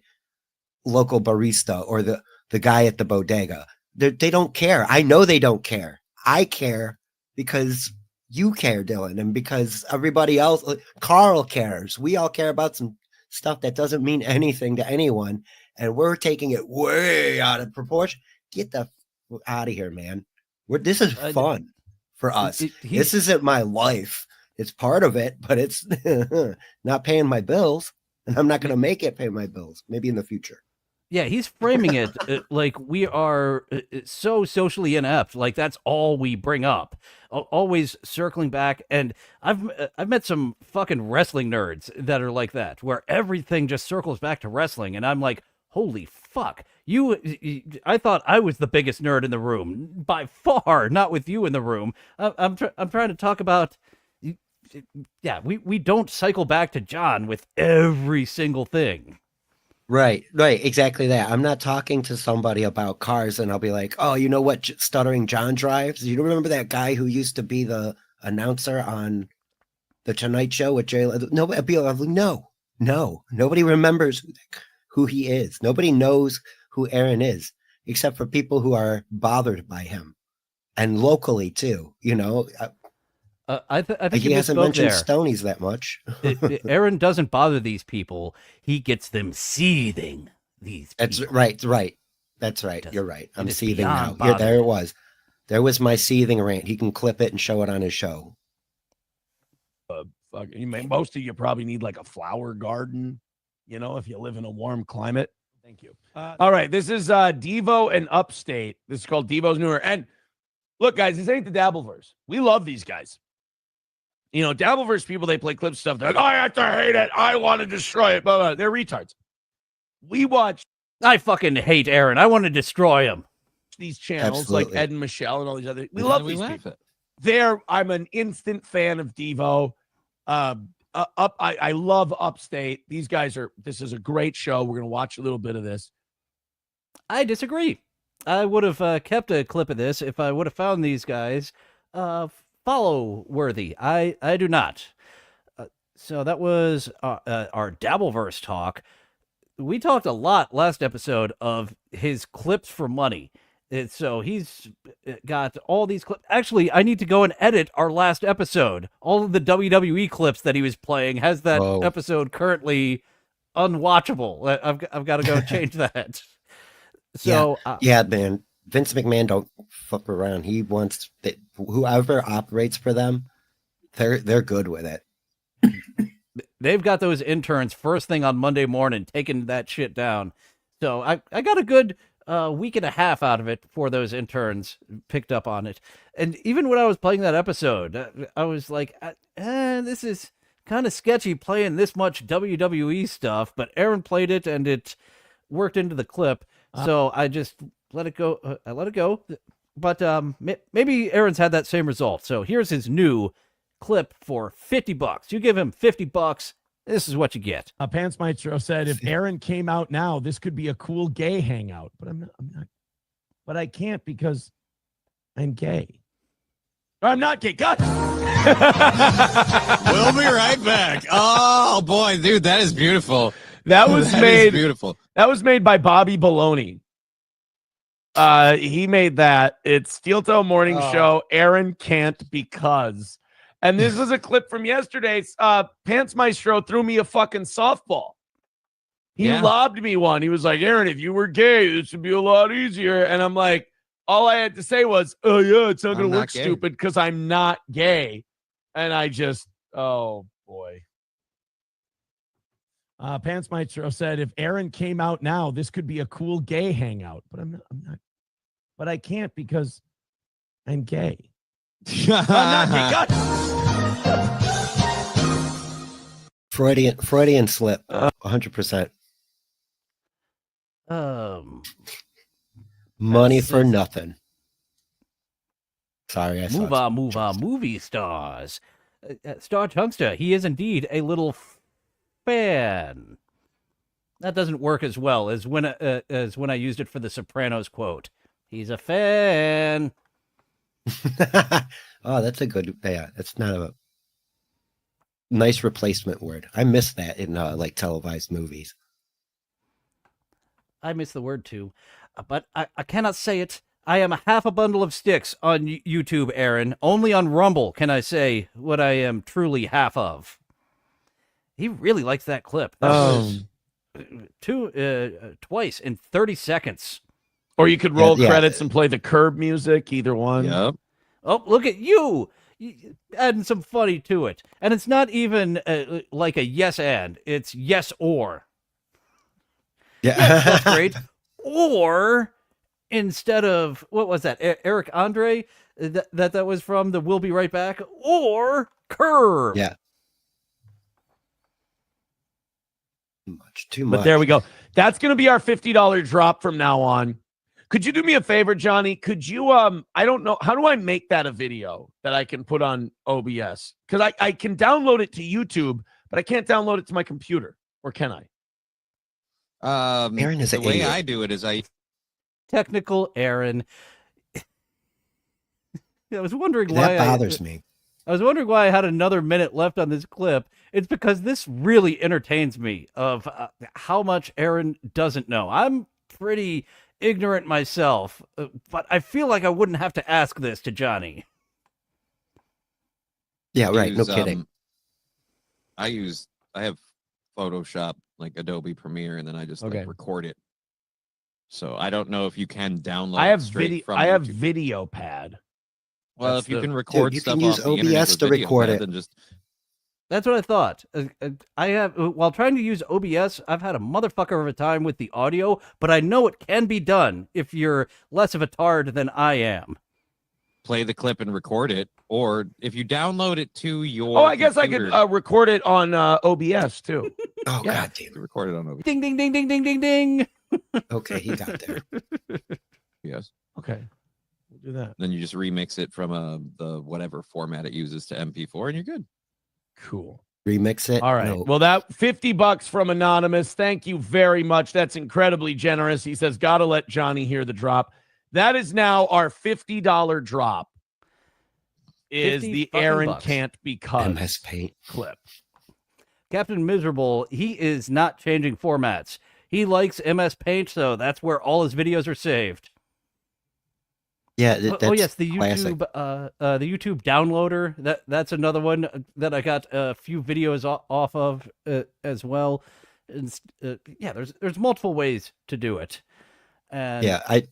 local barista or the guy at the bodega. They don't care. I know they don't care. I care because you care, Dylan, and because everybody else, Carl cares. We all care about some stuff that doesn't mean anything to anyone, and we're taking it way out of proportion. Get the out of here, man. This is fun for us. This isn't my life. It's part of it, but it's not paying my bills, and I'm not going to make it pay my bills. Maybe in the future. Yeah, he's framing it like we are so socially inept. Like that's all we bring up. Always circling back. And I've met some fucking wrestling nerds that are like that, where everything just circles back to wrestling, and I'm like, holy fuck! I thought I was the biggest nerd in the room by far. Not with you in the room. I'm trying to talk about. Yeah, we don't cycle back to John with every single thing. Right, exactly that. I'm not talking to somebody about cars and I'll be like, oh, you know what Stuttering John drives? You remember that guy who used to be the announcer on the Tonight Show with Jay? No, I'd be like, no, nobody remembers who he is. Nobody knows who Aaron is, except for people who are bothered by him, and locally too. You know, I think he you hasn't misspoke mentioned there. Stonies that much. Aaron doesn't bother these people. He gets them seething. These That's people. right. That's right. Doesn't- You're right. I'm it is seething now. beyond Yeah, there bothered. it was. There was my seething rant. He can clip it and show it on his show. Most of you probably need like a flower garden, you know, if you live in a warm climate. Thank you. All right, this is Devo and Upstate. This is called Devo's Newer. And look, guys, this ain't the Dabbleverse. We love these guys. You know, Dabbleverse people, they play clip stuff. They're like, I have to hate it. I want to destroy it. Blah, blah. They're retards. We watch I fucking hate Aaron. I want to destroy him. these channels Absolutely. like Ed and Michelle and all these other. We And love we these laugh people. at. I'm an instant fan of Devo. I love Upstate. These guys this is a great show. We're going to watch a little bit of this. I disagree. I would have kept a clip of this if I would have found these guys follow worthy. I do not. So that was our Dabbleverse talk. We talked a lot last episode of his clips for money. So he's got all these clips. Actually, I need to go and edit our last episode. All of the WWE clips that he was playing has that Whoa. episode currently unwatchable. I've got to go change that. So Yeah, man. Vince McMahon don't fuck around. He wants that whoever operates for them, they're good with it. they've got those interns first thing on Monday morning taking that shit down. So I got a good week and a half out of it before those interns picked up on it. And even when I was playing that episode, I was like, this is kind of sketchy playing this much WWE stuff. But Aaron played it and it worked into the clip. So I just let it go. I let it go. But maybe Aaron's had that same result. So here's his new clip for $50. You give him $50. This is what you get. Pants Maestro said, if Aaron came out now, this could be a cool gay hangout. But I'm not. But I can't because I'm gay. I'm not gay. God. We'll be right back. Oh boy, dude, that is beautiful. That was That is made. beautiful. That was made by Bobby Baloney. He made that. It's Steel Toe Morning Show. Aaron can't because. And this is a clip from yesterday's. Pants Maestro threw me a fucking softball. He Yeah. lobbed me one. He was like, Aaron, if you were gay, this would be a lot easier. And I'm like, all I had to say was, oh, yeah, it's not I'm going to not work gay. stupid because I'm not gay. And I just, oh, boy. Pants Maestro said, if Aaron came out now, this could be a cool gay hangout. But I'm not. But I can't because I'm gay. I'm not gay. God. Freudian slip. 100%. Money That's- for nothing. Sorry, I Move saw on, move on. Movie stars. Star Chunkster, he is indeed a little fan. That doesn't work as well as when I used it for the Sopranos quote. He's a fan. Oh, that's a good. Yeah, that's not a nice replacement word. I miss that in like televised movies. I miss the word too, but I cannot say it. I am half a bundle of sticks on YouTube, Aaron. Only on Rumble can I say what I am truly half of. He really likes that clip. That was twice in 30 seconds. Or you could roll Yeah. credits and play the Curb music, either one. Yep. Oh, look at you! Adding some funny to it. And it's not even like a yes and, it's yes or. Yeah. that's great. Or instead of, what was that, Eric Andre, that was from the We'll Be Right Back, or Curve. Yeah. Too much. But there we go. That's going to be our $50 drop from now on. Could you do me a favor, Johnny? Could you, I don't know, how do I make that a video that I can put on OBS? Because I can download it to YouTube, but I can't download it to my computer. Or can I? Aaron is the an way idiot. I do it is I Technical Aaron. I was wondering That why bothers me. I was wondering why I had another minute left on this clip. It's because this really entertains me of how much Aaron doesn't know. I'm pretty ignorant myself, but I feel like I wouldn't have to ask this to Johnny. Yeah, right. No use, kidding. I have Photoshop, like Adobe Premiere, and then I just like record it. So I don't know if you can download. I have it straight video. from I have YouTube. Video Pad. Well, That's if you the- can record you stuff can use off the internet OBS with to Video record Pad, it. then just That's what I thought. I have, while trying to use OBS, I've had a motherfucker of a time with the audio, but I know it can be done if you're less of a tard than I am. play the clip and record it, or if you download it to your. Oh, I guess I computer, could record it on OBS too. Oh, yeah. God damn you record it on OBS. Ding, ding, ding, ding, ding, ding, ding. it. Okay, he got there. Yes. Okay, we'll do that. Then you just remix it from the whatever format it uses to MP4, and you're good. Cool. Remix it. All right. No. Well, that $50 from Anonymous. Thank you very much. That's incredibly generous. He says, gotta let Johnny hear the drop. That is now our $50 drop. Is 50 the fucking Aaron bucks. can't because MS Paint. clip. Captain Miserable, he is not changing formats. He likes MS Paint, so that's where all his videos are saved. Yeah, Oh yes, the classic. YouTube downloader. That's another one that I got a few videos off of as well. Yeah, there's multiple ways to do it. And Yeah, I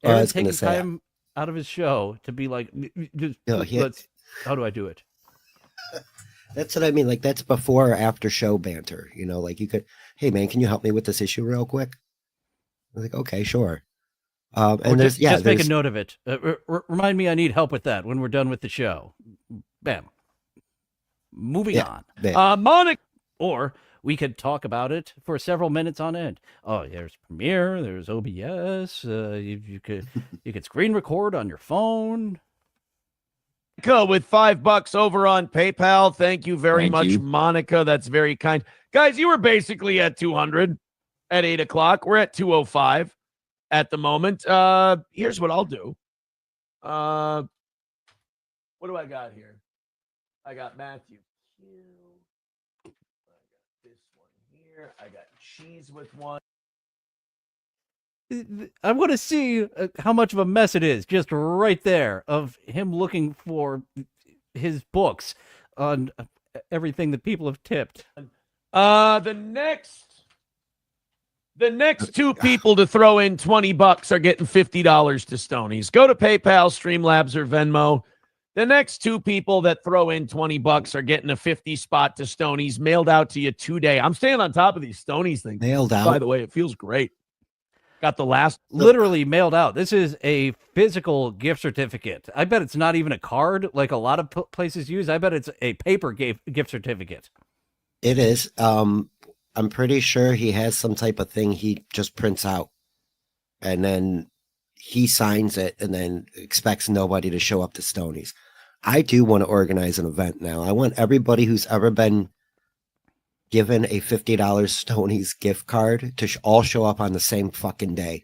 Aaron's was gonna taking say- time out of his show to be like, just, No, he- how do I do it? That's what I mean. Like, that's before or after show banter. You know, like you could, hey man, can you help me with this issue real quick? I was like, okay, sure. Or And there's just make a there's- note of it. Remind me I need help with that when we're done with the show. Bam. Moving Yeah. on. yeah. Monica. Or we could talk about it for several minutes on end. Oh, there's Premiere, there's OBS. You could screen record on your phone. With $5 over on PayPal. Thank you very Thank much, you. Monica. That's very kind. Guys, you were basically at 200 at 8 o'clock. We're at 205 at the moment. Here's what I'll do. What do I got here? I got Matthew Q. I got this one here. I got cheese with one. I want to see how much of a mess it is just right there of him looking for his books on everything that people have tipped. The next two people to throw in $20 are getting $50 to Stoney's. Go to PayPal, Streamlabs, or Venmo. The next two people that throw in $20 are getting a 50 spot to Stoney's mailed out to you today. I'm staying on top of these Stoney's things. nailed out. By the way, it feels great. Got the last Literally mailed out. This is a physical gift certificate. I bet it's not even a card like a lot of places use. I bet it's a paper gift certificate. It is. I'm pretty sure he has some type of thing he just prints out, and then he signs it, and then expects nobody to show up to Stoney's. I do want to organize an event now. I want everybody who's ever been given a $50 Stoney's gift card to all show up on the same fucking day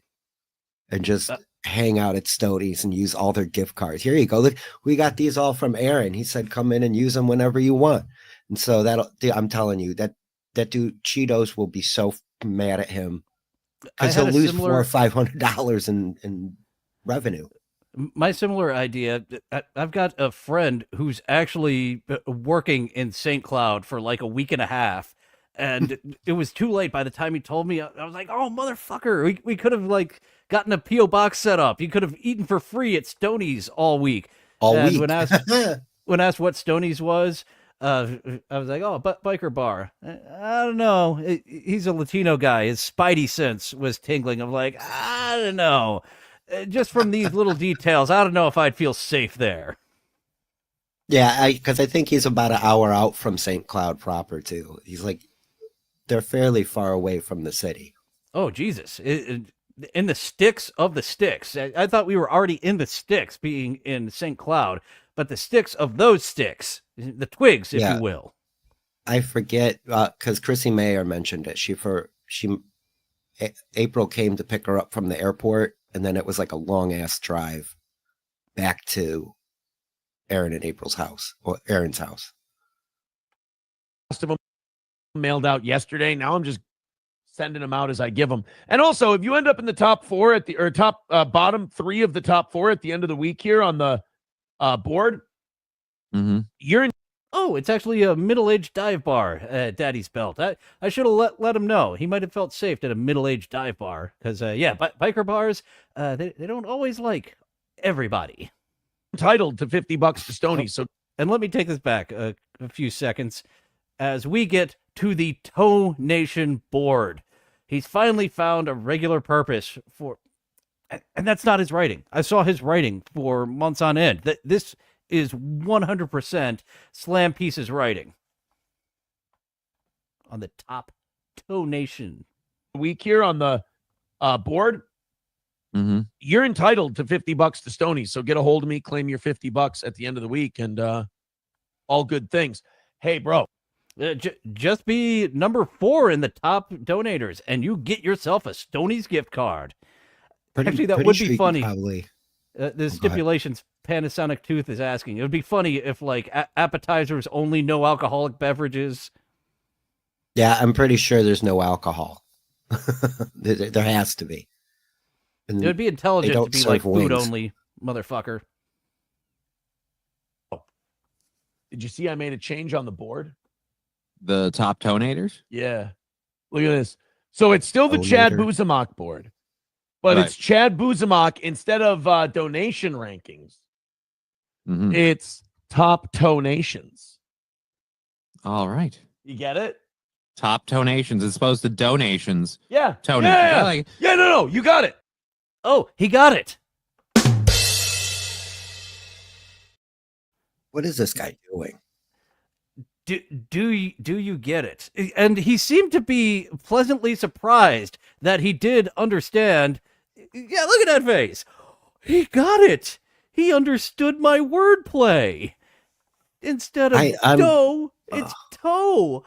and just hang out at Stoney's and use all their gift cards. Here you go. Look, we got these all from Aaron. He said, come in and use them whenever you want. And so I'm telling you that dude Cheetos will be so mad at him because he'll lose $400 or $500 in revenue. My similar idea, I've got a friend who's actually working in St. Cloud for like a week and a half, and it was too late by the time he told me. I was like, oh, motherfucker, we could have like gotten a P.O. box set up. You could have eaten for free at Stoney's all week. All And week. when asked what Stoney's was, I was like, oh, but biker bar. I don't know. He's a Latino guy. His spidey sense was tingling. I'm like, I don't know. Just from these little details, I don't know if I'd feel safe there. Yeah, because I think he's about an hour out from St. Cloud proper too. He's like, they're fairly far away from the city. Oh, Jesus. In the sticks of the sticks. I thought we were already in the sticks being in St. Cloud, but the sticks of those sticks, the twigs, if Yeah. you will. I forget because Chrissy Mayer mentioned it. April came to pick her up from the airport, and then it was like a long ass drive back to Aaron and April's house, or Aaron's house. Most of them mailed out yesterday. Now I'm just sending them out as I give them. And also, if you end up in the top four bottom three of the top four at the end of the week here on the board, you're in. Oh, it's actually a middle-aged dive bar at Daddy's Belt. I should have let him know. He might have felt safe at a middle-aged dive bar. Because, biker bars, they don't always like everybody. Entitled to $50 to Stoney. So, and let me take this back a few seconds as we get to the Toe Nation board. He's finally found a regular purpose for, and that's not his writing. I saw his writing for months on end. This is 100% Slam Pieces writing on the top Toe Nation week here on the board. You're entitled to $50 to Stoney. So get a hold of me, claim your $50 at the end of the week, and all good things. Hey, bro. Just be number 4 in the top donators, and you get yourself a Stoney's gift card. Actually, that would be funny. Probably. The stipulations Panasonic Tooth is asking. It would be funny if, like, appetizers only no alcoholic beverages. Yeah, I'm pretty sure there's no alcohol. There has to be. And it would be intelligent to be like food only, motherfucker. Did you see I made a change on the board? The top tonators? Yeah. Look at this. So it's still the Chad Buzamok board, but it's Chad Buzamok instead of donation rankings. It's top tonations. All right. You get it? Top tonations as opposed to donations. Yeah. Tonations. Yeah, no, you got it. Oh, he got it. What is this guy doing? Do you get it? And he seemed to be pleasantly surprised that he did understand. Yeah, look at that face. He got it. He understood my wordplay. Instead of dough, it's toe.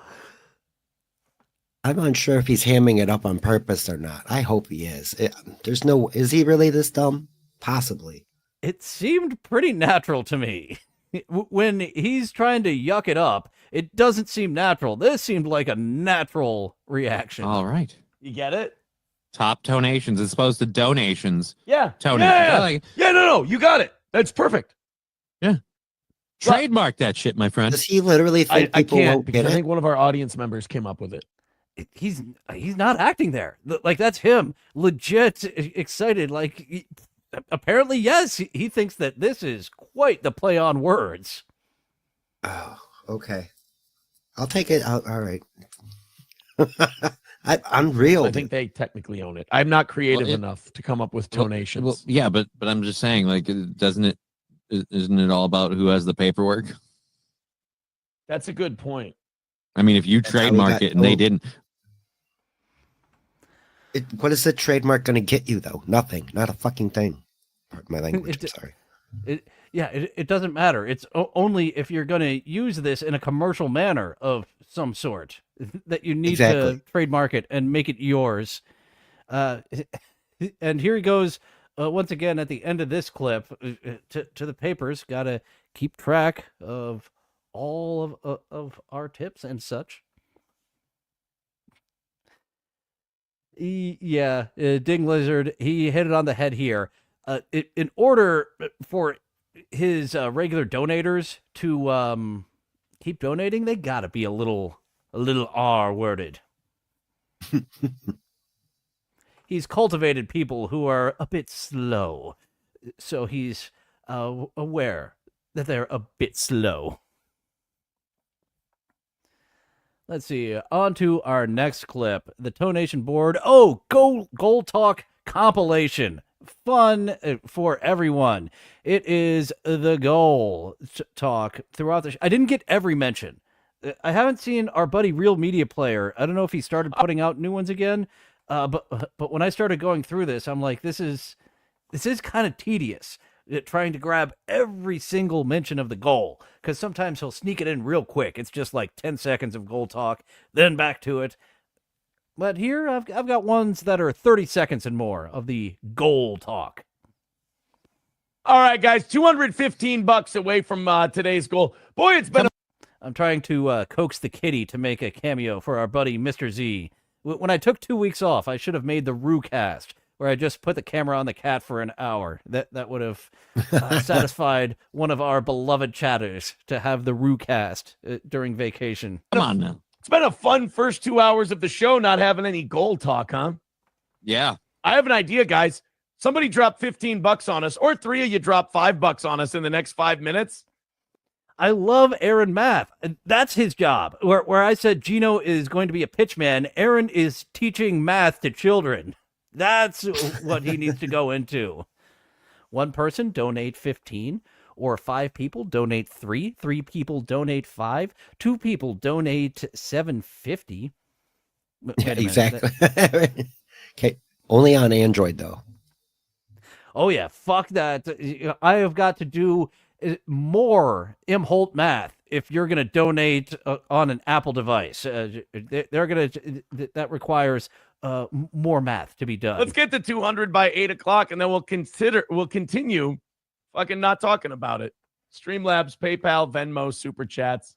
I'm unsure if he's hamming it up on purpose or not. I hope he is. Is he really this dumb? Possibly. It seemed pretty natural to me. When he's trying to yuck it up, it doesn't seem natural. This seemed like a natural reaction. All right. You get it? Top tonations as opposed to donations. Yeah. Tonations. No, you got it. That's perfect. Yeah. Trademark that shit, my friend. Does he literally think people won't get it? I think one of our audience members came up with it. He's not acting there. Like, that's him legit excited. Like, apparently, yes, he thinks that this is quite the play on words. Oh, okay. I'll take it. All right. I'm real. I think they technically own it. I'm not creative enough to come up with tonations. Well, yeah, but I'm just saying, like, isn't it all about who has the paperwork? That's a good point. I mean, if you trademark it and they didn't. What is the trademark going to get you, though? Nothing. Not a fucking thing. Pardon my language. I'm sorry. It doesn't matter. It's only if you're going to use this in a commercial manner of some sort that you need to trademark it and make it yours. And here he goes once again at the end of this clip to the papers. Got to keep track of all of our tips and such. Ding Lizard, he hit it on the head here. In order for his regular donators to keep donating, they gotta be a little R-worded. He's cultivated people who are a bit slow, so he's aware that they're a bit slow. Let's see. On to our next clip. The Tonation board. Oh, Goal Talk compilation. Fun for everyone. It is the Goal Talk throughout the I didn't get every mention. I haven't seen our buddy Real Media Player. I don't know if he started putting out new ones again. But when I started going through this, I'm like, this is kind of tedious. Trying to grab every single mention of the goal, because sometimes he'll sneak it in real quick. It's just like 10 seconds of goal talk, then back to it. But here I've got ones that are 30 seconds and more of the goal talk. All right, guys, $215 away from today's goal. Boy, it's been. I'm trying to coax the kitty to make a cameo for our buddy Mr. Z. When I took 2 weeks off, I should have made the Roo cast, where I just put the camera on the cat for an hour. That would have satisfied one of our beloved chatters to have the Roo cast during vacation. Come on now. It's been a fun first 2 hours of the show not having any goal talk, huh? Yeah. I have an idea, guys. Somebody drop $15 on us, or three of you drop $5 on us in the next 5 minutes. I love Aaron Math. That's his job. Where I said Gino is going to be a pitchman, Aaron is teaching math to children. That's what he needs to go into. One person donate 15, or 5 people donate 3, 3 people donate 5, 2 people donate $7.50. Yeah, exactly. Okay, only on Android though. Oh yeah, fuck that. I have got to do more M. Holt math if you're going to donate on an Apple device. They're going to, that requires more math to be done. Let's get to 200 by 8 o'clock, and then we'll continue fucking not talking about it. Streamlabs, PayPal, Venmo, Super Chats.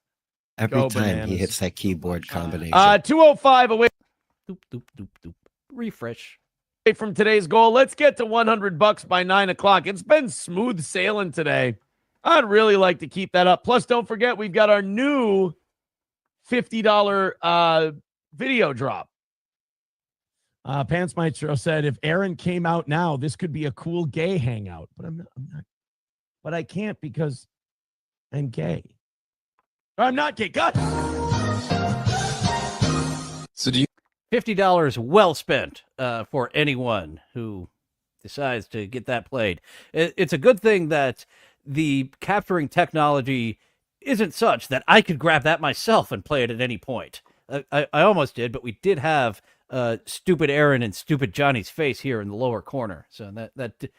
Every Go time bananas. he hits that keyboard combination. 205 away Doop, doop, doop, doop. Refresh. from today's goal. Let's get to $100 by 9 o'clock. It's been smooth sailing today. I'd really like to keep that up. Plus, don't forget, we've got our new $50 video drop. Pants Maestro said, if Aaron came out now, this could be a cool gay hangout. But I'm not. But I can't because I'm gay. Or I'm not gay. God. So do you $50 well spent for anyone who decides to get that played. It's a good thing that the capturing technology isn't such that I could grab that myself and play it at any point. I almost did, but we did have stupid Aaron and stupid Johnny's face here in the lower corner. So that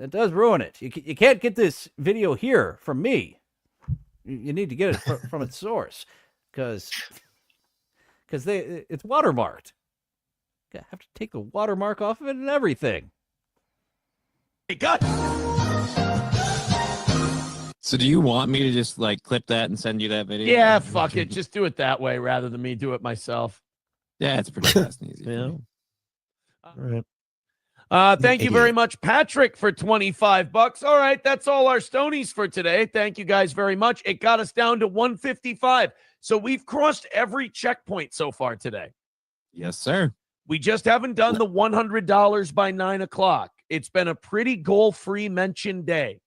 does ruin it. You can't get this video here from me. You need to get it from its source, because it's watermarked. I have to take the watermark off of it and everything. Hey, God. So do you want me to just like clip that and send you that video? Yeah, fuck it. Just do it that way rather than me do it myself. Yeah, it's pretty fast and easy. Yeah. All right. Thank you very much, Patrick, for $25. All right, that's all our Stonies for today. Thank you guys very much. It got us down to 155. So we've crossed every checkpoint so far today. Yes, sir. We just haven't done the $100 by 9 o'clock. It's been a pretty goal-free mention day.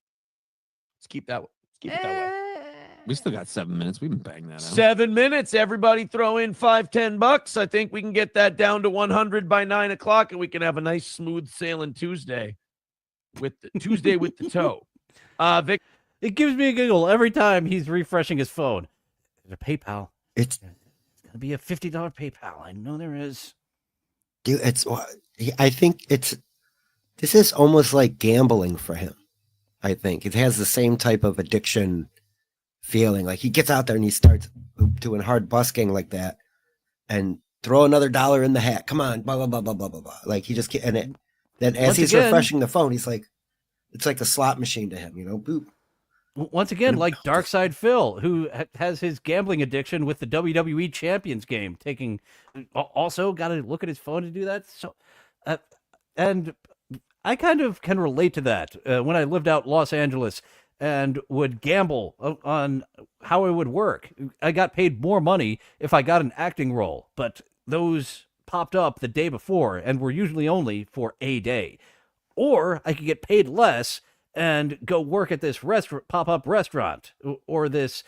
Let's keep it that way. We still got 7 minutes. We can bang that out. 7 minutes. Everybody throw in $5-10. I think we can get that down to 100 by 9 o'clock, and we can have a nice smooth sailing Tuesday with the toe. Vic, It gives me a giggle every time he's refreshing his phone. There's a PayPal. It's going to be a $50 PayPal. I know there is. dude. I think this is almost like gambling for him. I think it has the same type of addiction feeling. Like he gets out there and he starts doing hard busking like that, and throw another dollar in the hat. Come on, blah blah blah blah blah blah blah. Like he just and it. Then as he's refreshing the phone, he's like, it's like a slot machine to him. You know, boop. Once again, like Darkside Phil, who has his gambling addiction with the WWE Champions game. Also got to look at his phone to do that. So, and I kind of can relate to that when I lived out in Los Angeles and would gamble on how it would work. I got paid more money if I got an acting role, but those popped up the day before and were usually only for a day. Or I could get paid less and go work at this pop-up restaurant or this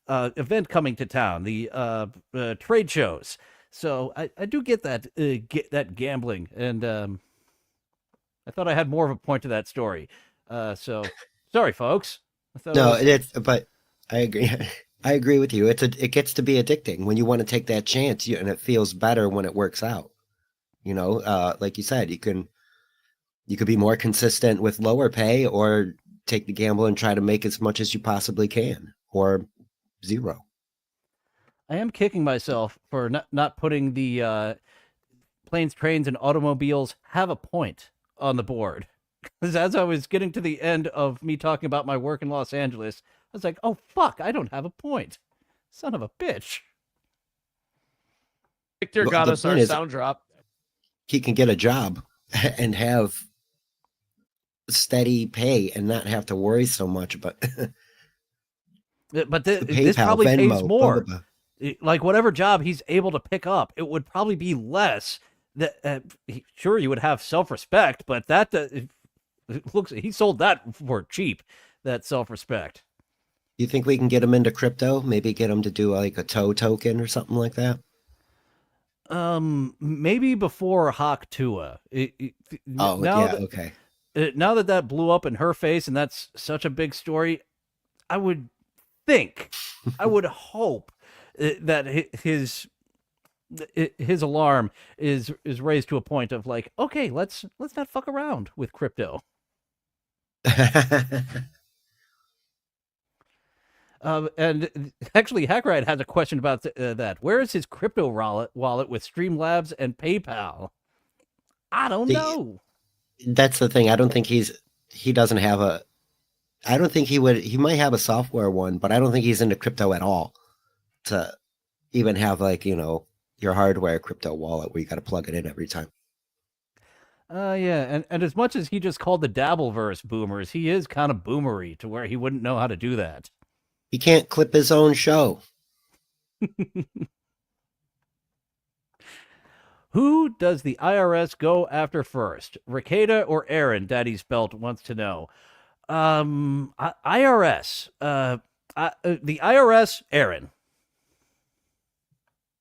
event coming to town, the trade shows. So I do get that gambling, and I thought I had more of a point to that story. So sorry, folks. I thought No, it was- but I agree. I agree with you. It gets to be addicting when you want to take that chance, and it feels better when it works out. Like you said, you could be more consistent with lower pay, or take the gamble and try to make as much as you possibly can, or zero. I am kicking myself for not putting the planes, trains, and automobiles have a point on the board. Because as I was getting to the end of me talking about my work in Los Angeles, I was like, oh, fuck, I don't have a point. Son of a bitch. Victor Well, got the us our point is- sound drop. He can get a job and have steady pay and not have to worry so much about But the this PayPal, probably Venmo, pays blah, blah, more. blah. Like whatever job he's able to pick up, it would probably be less. That sure, you would have self-respect, but that it looks he sold that for cheap. That self-respect. You think we can get him into crypto? Maybe get him to do like a toe token or something like that? Maybe before Hawk Tua. Oh, now yeah, that, okay. now that blew up in her face, and that's such a big story, I would think, I would hope that his alarm is raised to a point of like, okay, let's not fuck around with crypto. And actually, Hackride has a question about that. Where is his crypto wallet with Streamlabs and PayPal? I don't know. That's the thing. I don't think he doesn't have I don't think he might have a software one, but I don't think he's into crypto at all to even have like, your hardware crypto wallet where you got to plug it in every time. Yeah, and as much as he just called the Dabbleverse boomers, he is kind of boomery to where he wouldn't know how to do that. He can't clip his own show. Who does the IRS go after first, Ricada or Aaron? Daddy's Belt wants to know. IRS. The IRS, Aaron.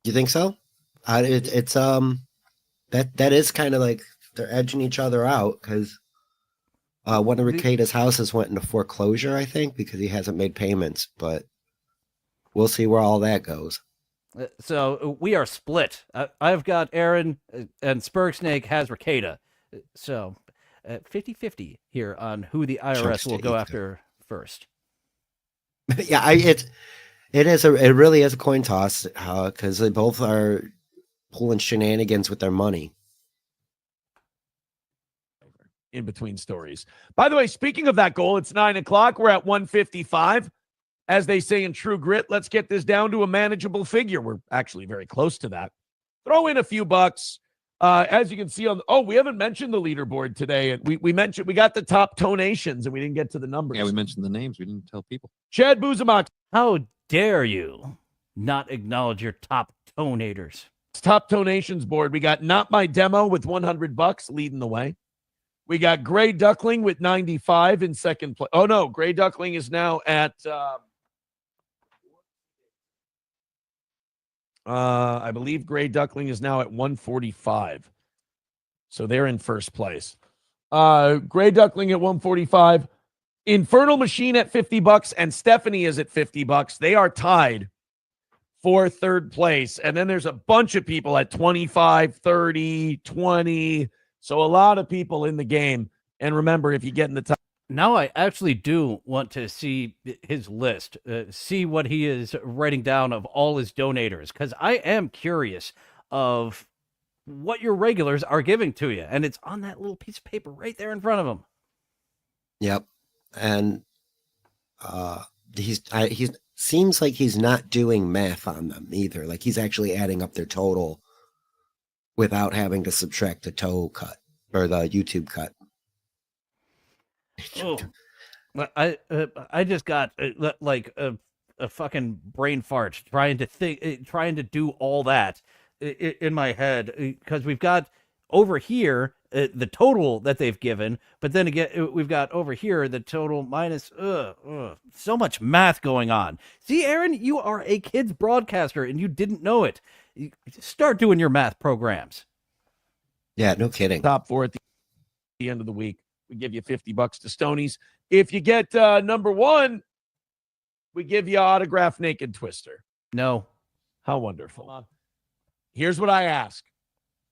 You think so? It's that is kind of like they're edging each other out because one of Ricada's houses went into foreclosure, I think, because he hasn't made payments. But we'll see where all that goes. So we are split. I've got Aaron, and Spurgsnake has Ricada. So 50-50 here on who the IRS will go after first. Yeah, it really is a coin toss because they both are pulling shenanigans with their money. In between stories. By the way, speaking of that goal, it's 9:00. We're at 1:55. As they say in True Grit, let's get this down to a manageable figure. We're actually very close to that. Throw in a few bucks. As you can see we haven't mentioned the leaderboard today. We mentioned we got the top donations and we didn't get to the numbers. Yeah, we mentioned the names. We didn't tell people. Chad Buzamak, How dare you not acknowledge your top donators? top donations board. We got Not My Demo with $100 leading the way. We got Gray Duckling with 95 in second place. Oh no, Gray Duckling is now at I believe Gray Duckling is now at 145. So they're in first place. Gray Duckling at 145. Infernal Machine at $50 and Stephanie is at $50. They are tied for third place. And then there's a bunch of people at 25, 30, 20. So a lot of people in the game. And remember, if you get in the top. Now I actually do want to see his list, see what he is writing down of all his donators, because I am curious of what your regulars are giving to you. And it's on that little piece of paper right there in front of him. Yep. And he seems like he's not doing math on them either. Like he's actually adding up their total without having to subtract the toe cut or the YouTube cut. Oh, I just got like a fucking brain fart trying to do all that in my head because we've got over here the total that they've given, but then again we've got over here the total minus so much math going on. See, Aaron, you are a kids broadcaster and you didn't know it. Start doing your math programs. Yeah, no kidding. Top 4 at the end of the week. We give you $50 to Stonies. If you get number 1, we give you autograph Naked Twister. No. How wonderful. Here's what I ask.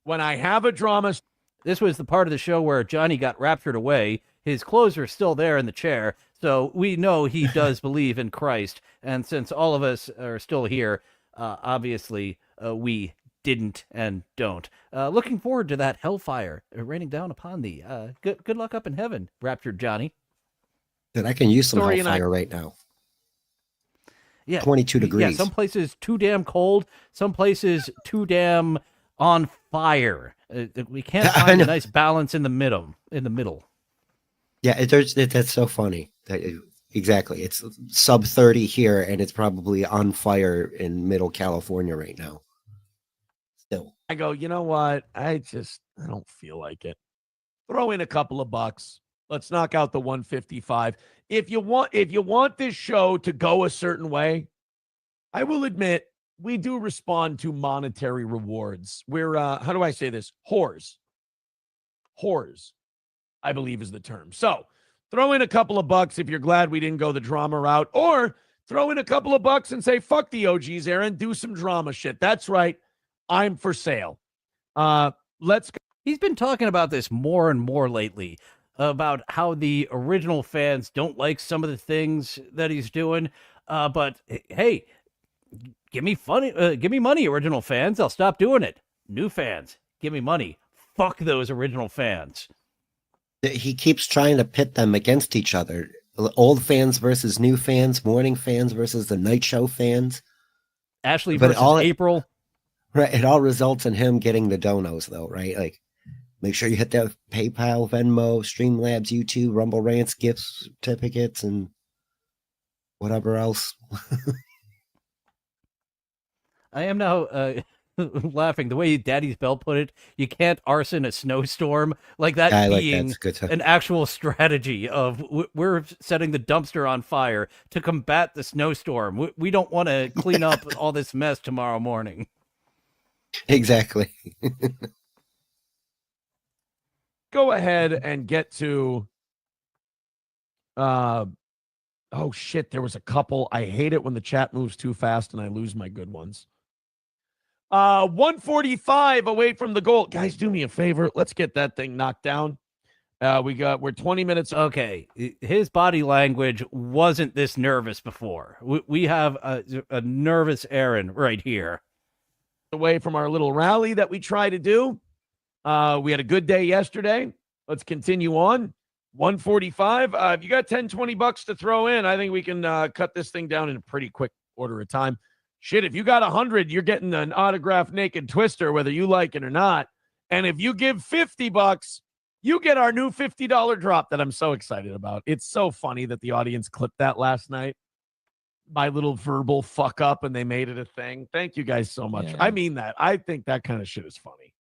When I have a drama... This was the part of the show where Johnny got raptured away. His clothes are still there in the chair, so we know he does believe in Christ. And since all of us are still here, obviously we didn't and don't. Looking forward to that hellfire raining down upon thee. Good luck up in heaven, raptured Johnny. Dude, I can use some Story hellfire right now. Yeah, 22 degrees. Yeah, some places too damn cold, some places too damn on fire. We can't find a nice balance in the middle. Yeah, that's so funny. Exactly. It's sub 30 here, and it's probably on fire in middle California right now. Still. I go, you know what? I don't feel like it. Throw in a couple of bucks. Let's knock out the 155. If you want this show to go a certain way, I will admit we do respond to monetary rewards. We're how do I say this? Whores, I believe is the term. So throw in a couple of bucks if you're glad we didn't go the drama route, or throw in a couple of bucks and say, fuck the OGs, Aaron, do some drama shit. That's right. I'm for sale. Let's go. He's been talking about this more and more lately, about how the original fans don't like some of the things that he's doing. But hey, give me money, original fans. I'll stop doing it. New fans, give me money. Fuck those original fans. He keeps trying to pit them against each other. Old fans versus new fans, morning fans versus the night show fans. Ashley But versus April. Right. It all results in him getting the donos, though, right? Like, make sure you hit that PayPal, Venmo, Streamlabs, YouTube, Rumble Rants, gift certificates, and whatever else. I am now laughing. The way Daddy's Bell put it, you can't arson a snowstorm. Like that being an actual strategy of we're setting the dumpster on fire to combat the snowstorm. We don't want to clean up all this mess tomorrow morning. Exactly. Go ahead and get to oh shit, there was a couple. I hate it when the chat moves too fast and I lose my good ones. 145 away from the goal. Guys, do me a favor. Let's get that thing knocked down. We're 20 minutes. Okay. His body language wasn't this nervous before. We have a nervous Aaron right here. Away from our little rally that we try to do. We had a good day yesterday. Let's continue on. 145. If you got 10, 20 bucks to throw in, I think we can cut this thing down in a pretty quick order of time. Shit, if you got 100, you're getting an autographed Naked Twister, whether you like it or not. And if you give 50 bucks, you get our new $50 drop that I'm so excited about. It's so funny that the audience clipped that last night. My little verbal fuck up, and they made it a thing. Thank you guys so much. Yeah. I mean that. I think that kind of shit is funny.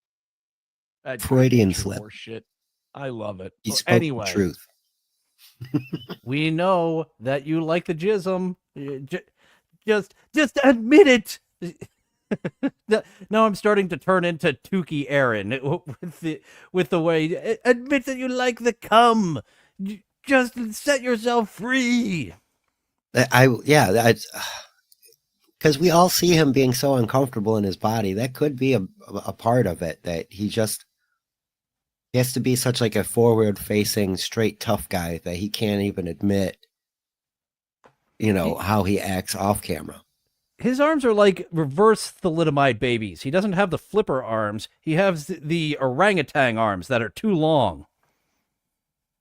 Freudian slip. Shit. I love it. You spoke anyway, the truth. We know that you like the jism. Just admit it. Now I'm starting to turn into Tukey Aaron with the way. Admit that you like the cum. Just set yourself free. Because we all see him being so uncomfortable in his body. That could be a part of it, that he has to be such like a forward-facing, straight, tough guy that he can't even admit, how he acts off camera. His arms are like reverse thalidomide babies. He doesn't have the flipper arms. He has the orangutan arms that are too long.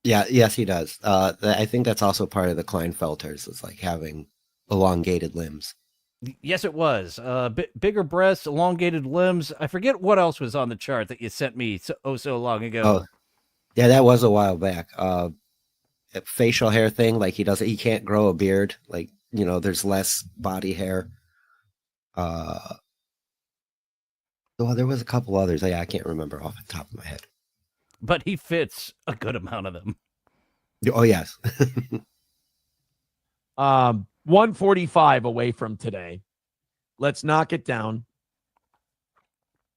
Yeah, yes, he does. I think that's also part of the Klinefelters. It's like having elongated limbs. Yes, it was. Bigger breasts, elongated limbs. I forget what else was on the chart that you sent me so long ago. Oh, yeah, that was a while back. Facial hair thing, like he can't grow a beard. Like, there's less body hair. Well, there was a couple others. Yeah, I can't remember off the top of my head. But he fits a good amount of them. Oh, yes. 145 away from today. Let's knock it down.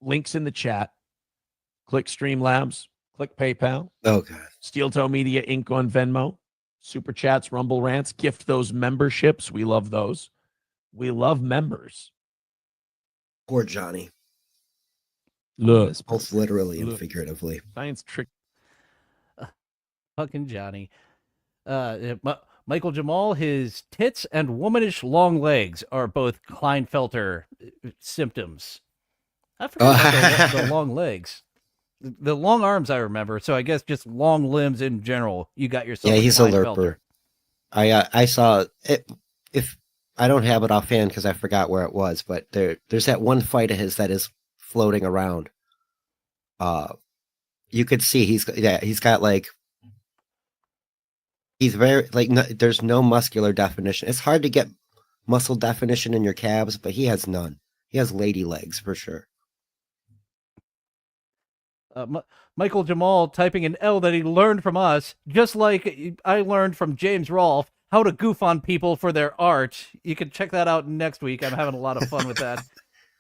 Links in the chat. Click Streamlabs. Click PayPal. Oh, God. Steel Toe Media Inc. on Venmo. Super Chats, Rumble Rants. Gift those memberships. We love those. We love members. Poor Johnny. Look. Both literally and Look. figuratively. Science trick. Fucking Johnny. Michael Jamal, his tits and womanish long legs are both Klinefelter symptoms. I forgot about the long legs. The long arms I remember, so I guess just long limbs in general. You got yourself. Yeah, he's a Klinefelter. lurper. I saw it. If I don't have it offhand because I forgot where it was, but there's that one fight of his that is floating around. You could see he's got like he's very like there's no muscular definition. It's hard to get muscle definition in your calves, but he has none. He has lady legs for sure. Michael Jamal typing an L that he learned from us, just like I learned from James Rolfe how to goof on people for their art. You can check that out next week. I'm having a lot of fun with that.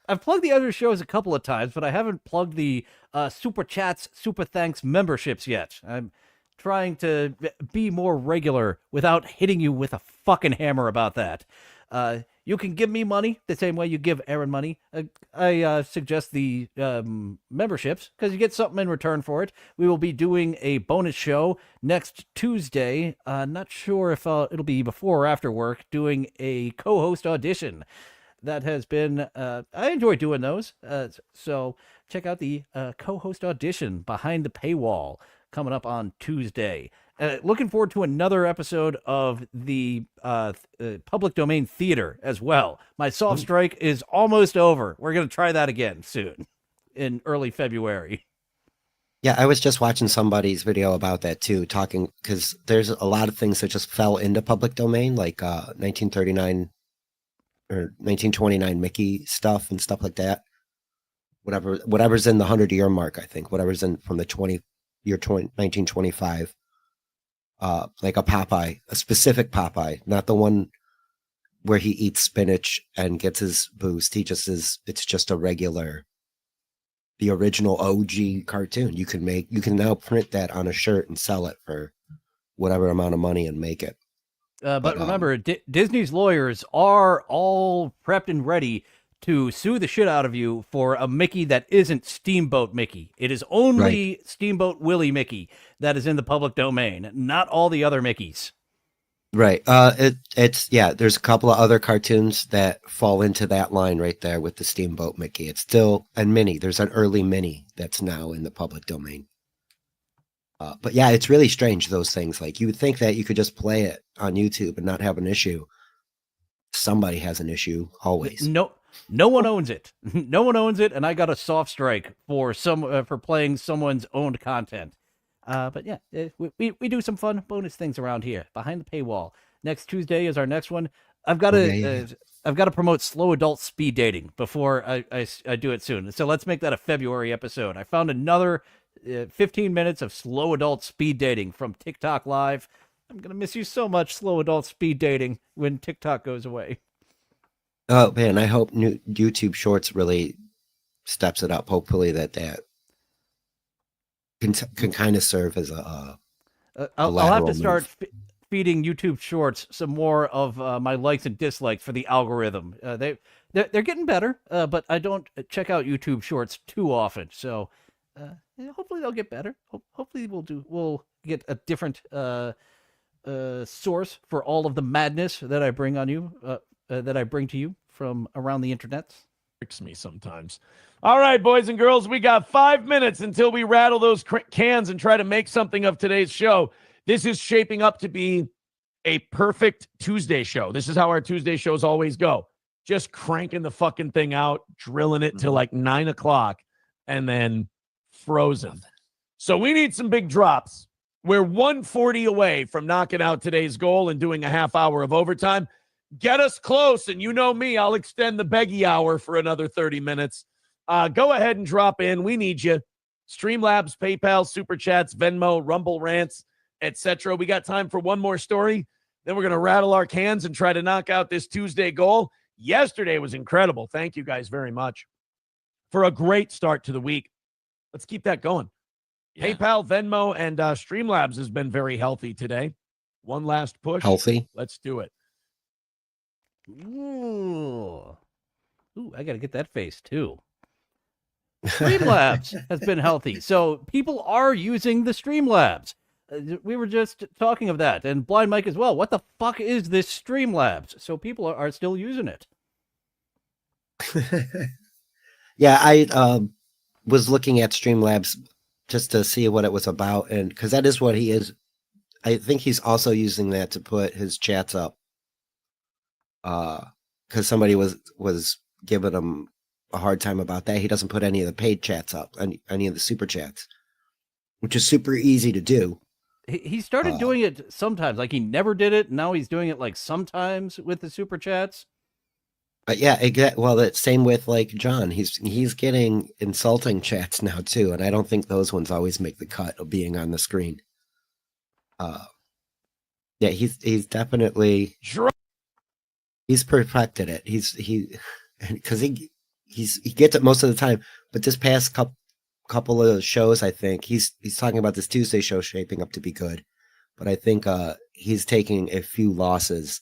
I've plugged the other shows a couple of times, but I haven't plugged the Super Chats, Super Thanks memberships yet. I'm trying to be more regular without hitting you with a fucking hammer about that. You can give me money the same way you give Aaron money. I suggest the memberships because you get something in return for it. We will be doing a bonus show next Tuesday. Not sure if it'll be before or after work, doing a co-host audition. That has been, I enjoy doing those. So check out the co-host audition behind the paywall coming up on Tuesday. Looking forward to another episode of the public domain theater as well. My soft strike is almost over. We're going to try that again soon in early February. Yeah, I was just watching somebody's video about that too, talking because there's a lot of things that just fell into public domain, like 1939 or 1929 Mickey stuff and stuff like that. Whatever's in the 100-year mark, I think. Whatever's in from the 1925. Like a Popeye, a specific Popeye, not the one where he eats spinach and gets his boost. It's just a regular, the original OG cartoon. You can now print that on a shirt and sell it for whatever amount of money and make it. But remember, Disney's lawyers are all prepped and ready to sue the shit out of you for a Mickey that isn't Steamboat Mickey. It is only Steamboat Willie Mickey that is in the public domain, not all the other Mickeys. Right. There's a couple of other cartoons that fall into that line right there with the Steamboat Mickey. It's still, and Minnie, there's an early Minnie that's now in the public domain. But yeah, it's really strange, those things. Like, you would think that you could just play it on YouTube and not have an issue. Somebody has an issue always. No one owns it. No one owns it, and I got a soft strike for playing someone's owned content. But yeah, we do some fun bonus things around here behind the paywall. Next Tuesday is our next one. I've got to promote slow adult speed dating before I do it soon. So let's make that a February episode. I found another 15 minutes of slow adult speed dating from TikTok Live. I'm gonna miss you so much, slow adult speed dating, when TikTok goes away. Oh man, I hope new YouTube Shorts really steps it up. Hopefully that can kind of serve as I'll have to start feeding YouTube Shorts some more of my likes and dislikes for the algorithm. They're getting better, but I don't check out YouTube Shorts too often. So hopefully they'll get better. Hopefully we'll get a different source for all of the madness that I bring on you. That I bring to you from around the internet. Tricks me sometimes. All right, boys and girls, we got 5 minutes until we rattle those cans and try to make something of today's show. This is shaping up to be a perfect Tuesday show. This is how our Tuesday shows always go. Just cranking the fucking thing out, drilling it till like 9 o'clock, and then frozen. So we need some big drops. We're 140 away from knocking out today's goal and doing a half hour of overtime. Get us close, and you know me, I'll extend the beggy hour for another 30 minutes. Go ahead and drop in. We need you. Streamlabs, PayPal, Super Chats, Venmo, Rumble Rants, etc. We got time for one more story. Then we're going to rattle our cans and try to knock out this Tuesday goal. Yesterday was incredible. Thank you guys very much for a great start to the week. Let's keep that going. Yeah. PayPal, Venmo, and Streamlabs has been very healthy today. One last push. Healthy. Let's do it. Ooh, I got to get that face too. Streamlabs has been healthy, so people are using the Streamlabs. We were just talking of that, and Blind Mike as well. What the fuck is this Streamlabs? So people are still using it. Yeah, I was looking at Streamlabs just to see what it was about, and because that is what he is. I think he's also using that to put his chats up. Because somebody was giving him a hard time about that. He doesn't put any of the paid chats up, any of the super chats, which is super easy to do. He started doing it sometimes, like he never did it. Now he's doing it like sometimes with the super chats. But yeah, it's same with like John. He's getting insulting chats now too, and I don't think those ones always make the cut of being on the screen. Yeah, he's definitely he's perfected it. Because he gets it most of the time. But this past couple of shows, I think he's talking about this Tuesday show shaping up to be good. But I think he's taking a few losses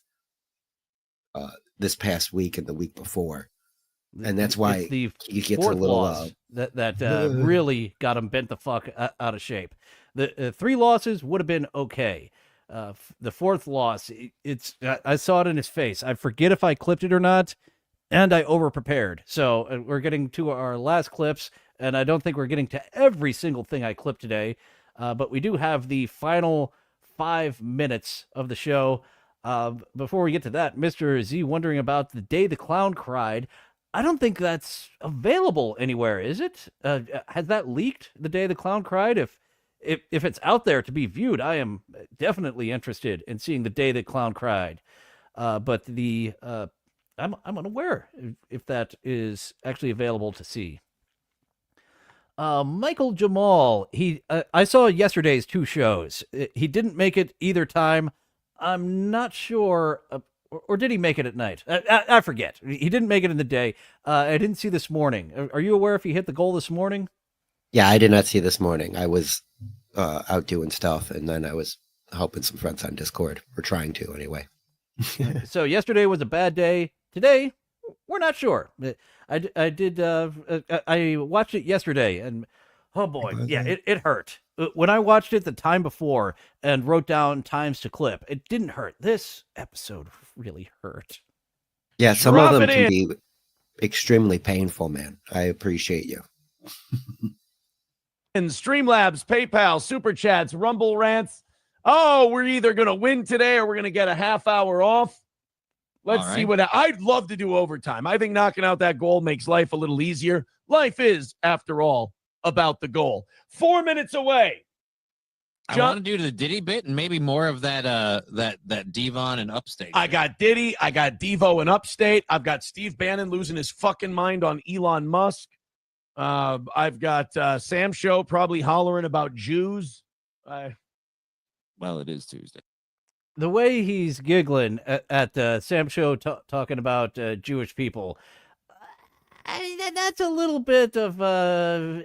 this past week and the week before, and that's why he gets a little loss that really got him bent the fuck out of shape. The 3 losses would have been okay. The 4th loss, I saw it in his face. I forget if I clipped it or not, and I over-prepared. So we're getting to our last clips, and I don't think we're getting to every single thing I clipped today, but we do have the final 5 minutes of the show. Before we get to that, Mr. Z wondering about the day the clown cried. I don't think that's available anywhere, is it? Has that leaked, the day the clown cried? If it's out there to be viewed, I am definitely interested in seeing the day the clown cried. But I'm unaware if that is actually available to see. Michael Jamal, I saw yesterday's 2 shows. He didn't make it either time. I'm not sure, or did he make it at night? I forget. He didn't make it in the day. I didn't see this morning. Are you aware if he hit the goal this morning? Yeah, I did not see this morning. I was out doing stuff, and then I was helping some friends on Discord. We're trying to, anyway. So yesterday was a bad day. Today, we're not sure. I watched it yesterday, and oh boy, yeah, it hurt. When I watched it the time before and wrote down times to clip, it didn't hurt. This episode really hurt. Yeah, some of them can be extremely painful, man. I appreciate you. And Streamlabs, PayPal, Super Chats, Rumble Rants. Oh, we're either going to win today or we're going to get a half hour off. Let's see what I'd love to do overtime. I think knocking out that goal makes life a little easier. Life is, after all, about the goal. 4 minutes away. John, I want to do the Diddy bit and maybe more of that Devon and Upstate. I got Diddy. I got Devo and Upstate. I've got Steve Bannon losing his fucking mind on Elon Musk. I've got Sam Show probably hollering about Jews. Well, it is Tuesday. The way he's giggling at Sam Show talking about Jewish people, that's a little bit of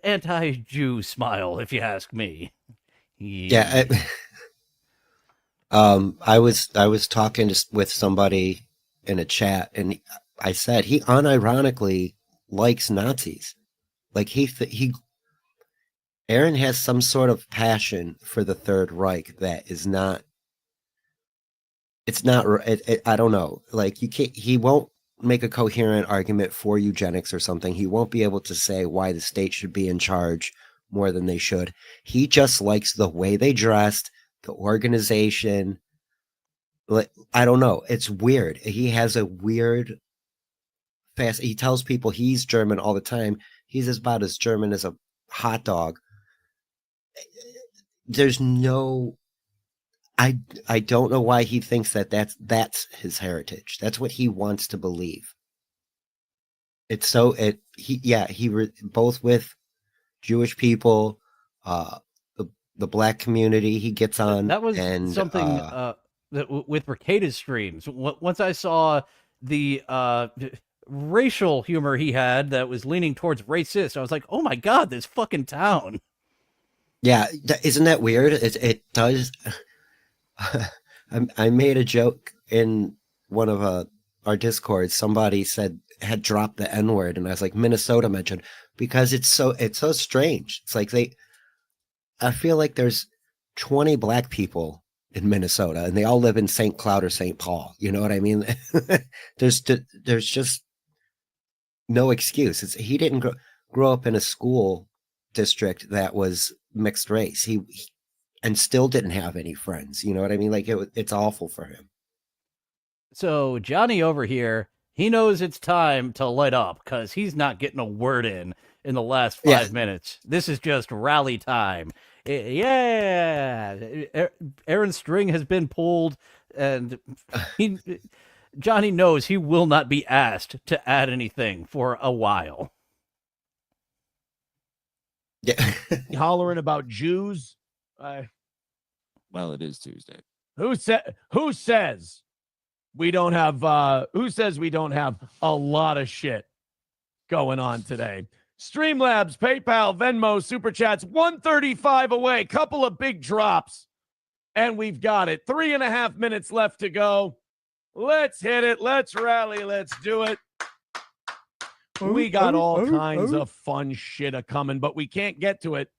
anti-Jew smile, if you ask me. Yeah. I was talking with somebody in a chat, and I said he unironically likes Nazis. Like Aaron has some sort of passion for the Third Reich that is not. It's not. I don't know. Like he won't make a coherent argument for eugenics or something. He won't be able to say why the state should be in charge more than they should. He just likes the way they dressed, the organization. Like, I don't know. It's weird. He has a weird fast. He tells people he's German all the time. He's about as German as a hot dog. There's no. I don't know why he thinks that's his heritage. That's what he wants to believe. it's so both with Jewish people, the black community he gets on, That was and something with Mercator's streams. Once I saw the racial humor he had that was leaning towards racist, I was like, oh my God, this fucking town. yeah, isn't that weird? It does. I made a joke in one of our discords. Somebody had dropped the N word, and I was like, Minnesota mentioned, because it's so strange. It's like I feel like there's 20 black people in Minnesota, and they all live in St. Cloud or St. Paul. You know what I mean? there's just no excuse. He didn't grow up in a school district that was mixed race. He and still didn't have any friends. You know what I mean? Like it's awful for him. So Johnny over here, he knows it's time to light up because he's not getting a word in the last 5 minutes. This is just rally time. Yeah, Aaron's string has been pulled, and Johnny knows he will not be asked to add anything for a while. Yeah, Hollering about Jews. Well, it is Tuesday. Who says we don't have a lot of shit going on today? Streamlabs, PayPal, Venmo, Super Chats, 135 away. Couple of big drops, and we've got it. 3.5 minutes left to go. Let's hit it. Let's rally. Let's do it. We got all kinds of fun shit a-coming, but we can't get to it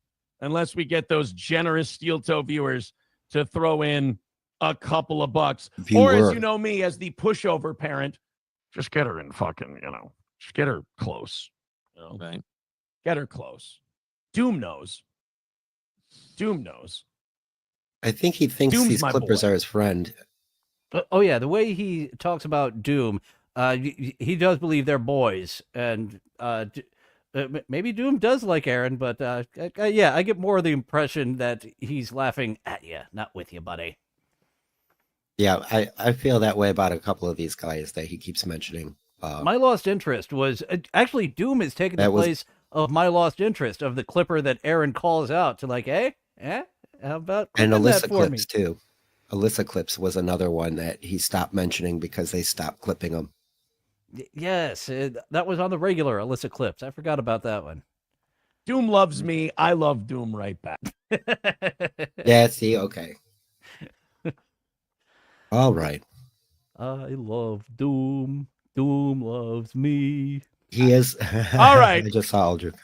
unless we get those generous steel toe viewers to throw in a couple of bucks. Or as you know me, as the pushover parent, just get her in fucking, just get her close. Right. Get her close. Doom knows. I think he thinks Doom's these my Clippers boy. are his friend. Oh yeah, the way he talks about Doom, he does believe they're boys, and maybe Doom does like Aaron, but yeah, I get more of the impression that he's laughing at you, not with you, buddy. Yeah, I feel that way about a couple of these guys that he keeps mentioning. My lost interest was actually Doom is taking the place of my lost interest of the Clipper that Aaron calls out to like, hey, how about and clipping that Alyssa for Clips me? too. Alyssa Clips was another one that he stopped mentioning because they stopped clipping them. Yes, that was on the regular Alyssa Clips. I forgot about that one. Doom loves me. I love Doom right back. Yeah, see, okay. All right. I love Doom. Doom loves me. He is. All right. I just saw Aldrich.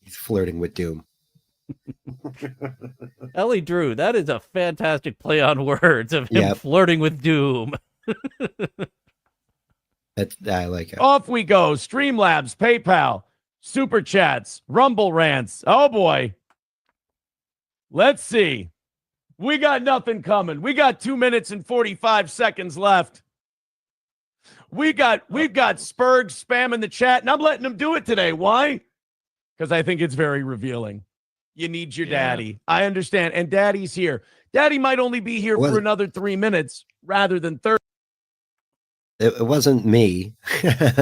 He's flirting with Doom. Ellie Drew, that is a fantastic play on words of him flirting with Doom. I like it. Off we go. Streamlabs, PayPal, Super Chats, Rumble Rants. Oh boy. Let's see. We got nothing coming. We got 2 minutes and 45 seconds left. We've got Spurg spamming the chat, and I'm letting him do it today. Why? Because I think it's very revealing. You need your daddy. I understand. And daddy's here. Daddy might only be here for another 3 minutes rather than 30. It wasn't me,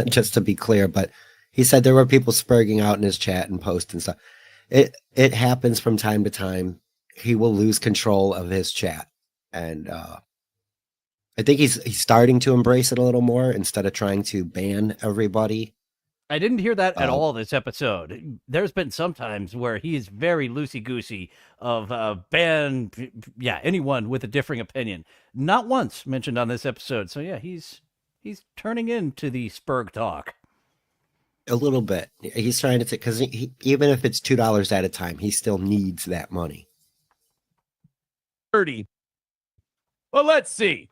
just to be clear, but he said there were people spurging out in his chat and posts and stuff. It happens from time to time. He will lose control of his chat. And I think he's starting to embrace it a little more instead of trying to ban everybody. I didn't hear that at all this episode. There's been some times where he is very loosey-goosey of ban, anyone with a differing opinion. Not once mentioned on this episode. So yeah, he's turning into the Spurg talk. A little bit. He's trying to take, because even if it's $2 at a time, he still needs that money. 30. Well, let's see.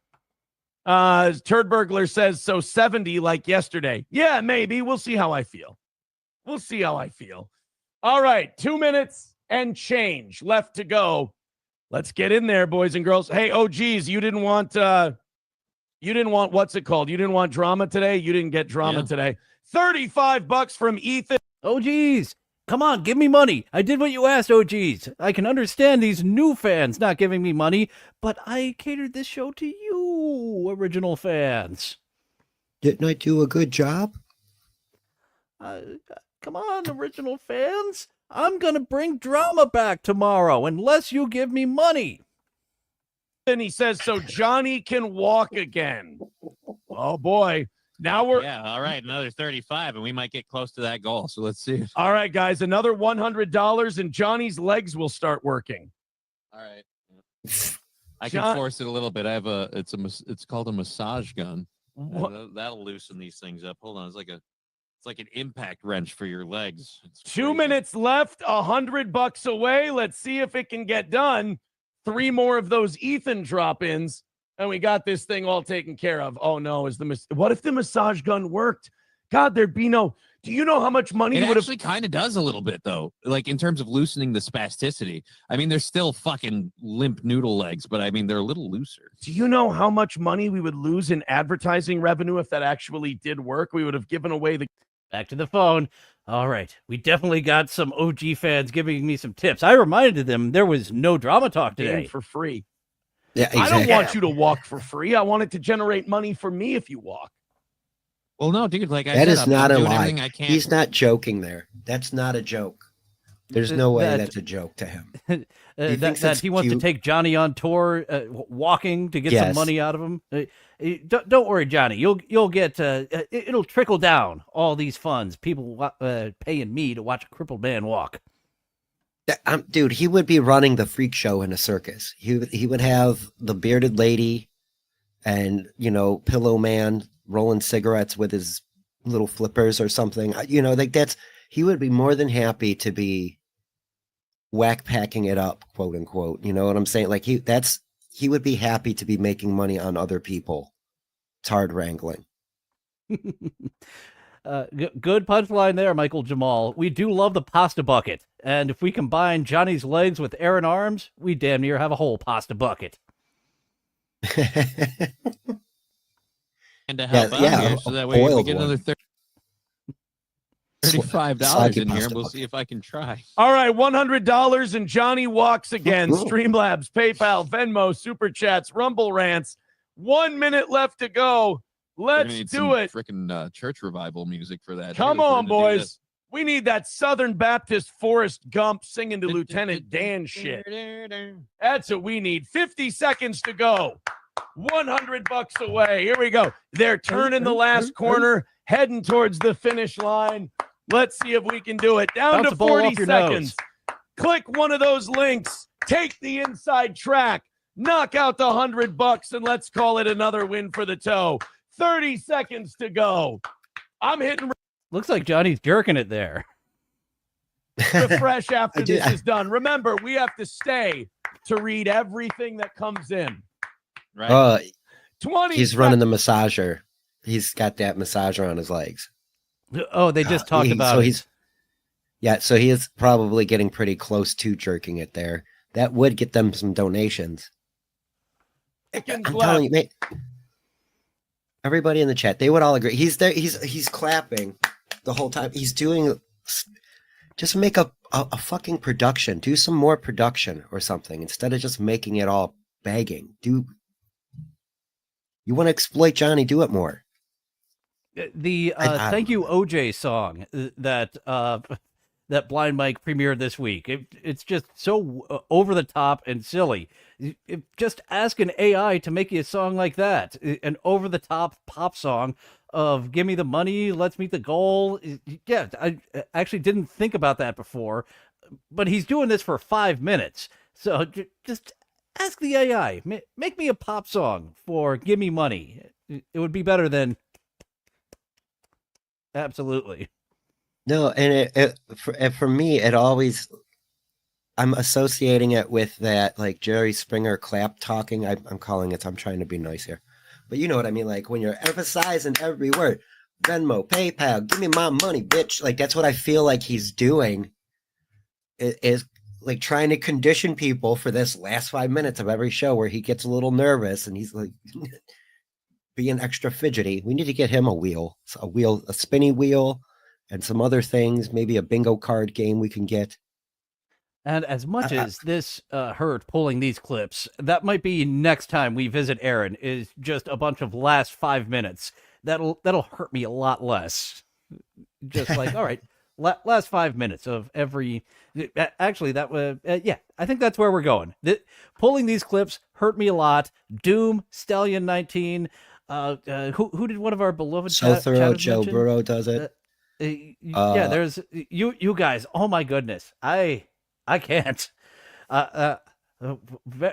Turd Burglar says, so 70 like yesterday. Yeah, maybe. We'll see how I feel. All right. 2 minutes and change left to go. Let's get in there, boys and girls. Hey, geez, you didn't want what's it called? You didn't want drama today? You didn't get drama today. $35 from Ethan. Oh, geez. Come on, give me money. I did what you asked, oh, geez. I can understand these new fans not giving me money, but I catered this show to you, original fans. Didn't I do a good job? Uh, Come on, original fans. I'm gonna bring drama back tomorrow unless you give me money. And he says, so Johnny can walk again. Oh, boy. Now we're. Yeah, all right, another 35, and we might get close to that goal. So let's see. All right, guys, another $100, and Johnny's legs will start working. All right. I can force it a little bit. I have it's called a massage gun. That'll loosen these things up. Hold on. It's like an impact wrench for your legs. It's 2 minutes left, $100 away. Let's see if it can get done. 3 more of those Ethan drop-ins, and we got this thing all taken care of. Oh no, what if the massage gun worked? God, there'd be no. Do you know how much money it would actually kind of does a little bit though, like in terms of loosening the spasticity. I mean, they're still fucking limp noodle legs, but I mean they're a little looser. Do you know how much money we would lose in advertising revenue if that actually did work? We would have given away the. Back to the phone. All right. We definitely got some OG fans giving me some tips. I reminded them there was no drama talk today. For free. Yeah, exactly. I don't want you to walk for free. I want it to generate money for me if you walk. Well, no, dude, like I that said, is I'm not a doing lie. everything I can. He's not joking there. That's not a joke. There's no way that's a joke to him. That he wants to take Johnny on tour, walking to get some money out of him. Don't worry, Johnny. You'll get it'll trickle down all these funds. People paying me to watch a crippled man walk. Dude, he would be running the freak show in a circus. He would have the bearded lady, and Pillow Man rolling cigarettes with his little flippers or something. He would be more than happy to be whack packing it up, quote unquote. You know what I'm saying? Like he would be happy to be making money on other people. Tard wrangling. Good punchline there, Michael Jamal. We do love the pasta bucket. And if we combine Johnny's legs with Aaron arms, we damn near have a whole pasta bucket. And to help out here, so that way we get another $35 in here. We'll see if I can try. All right, $100 and Johnny walks again. Streamlabs, PayPal, Venmo, Super Chats, Rumble Rants. 1 minute left to go. Let's do it. Freaking church revival music for that. Come on, boys. We need that Southern Baptist Forrest Gump singing to Lieutenant Dan shit. That's what we need. 50 seconds to go. $100 away. Here we go. They're turning the last corner, heading towards the finish line. Let's see if we can do it. Down to 40 seconds. Click one of those links. Take the inside track. Knock out the $100, and let's call it another win for the toe. 30 seconds to go. I'm hitting. Looks like Johnny's jerking it there. Refresh after this is done. Remember, we have to stay to read everything that comes in. Right. 20. He's running the massager. He's got that massager on his legs. Oh, they just talked about it. So he is probably getting pretty close to jerking it there. That would get them some donations. I'm telling you, mate. Everybody in the chat, they would all agree. He's there. He's clapping the whole time. He's doing. Just make a fucking production. Do some more production or something instead of just making it all begging. You want to exploit Johnny? Do it more. The Thank You OJ song that Blind Mike premiered this week. It's just so over the top and silly. Just ask an AI to make you a song like that, an over the top pop song of "Give me the money, let's meet the goal." Yeah, I actually didn't think about that before, but he's doing this for 5 minutes. So just ask the AI, make me a pop song for "Give me money." It would be better than. Absolutely. No, and for me, it always, I'm associating it with that, like, Jerry Springer clap talking. I'm calling it, I'm trying to be nice here. But you know what I mean? Like, when you're emphasizing every word, Venmo, PayPal, give me my money, bitch. Like, that's what I feel like he's doing, is like trying to condition people for this last 5 minutes of every show where he gets a little nervous and he's like being extra fidgety. We need to get him a spinny wheel, and some other things, maybe a bingo card game we can get. And as much as this hurt pulling these clips, that might be next time we visit Aaron, is just a bunch of last 5 minutes. That'll hurt me a lot less. Just like, all right, last 5 minutes of every. Actually, that was yeah. I think that's where we're going. Pulling these clips hurt me a lot. Doom, Stallion 19. Who did one of our beloved So thorough, chatters Joe mention? Burrow does it. Yeah, there's you guys. Oh my goodness, I can't.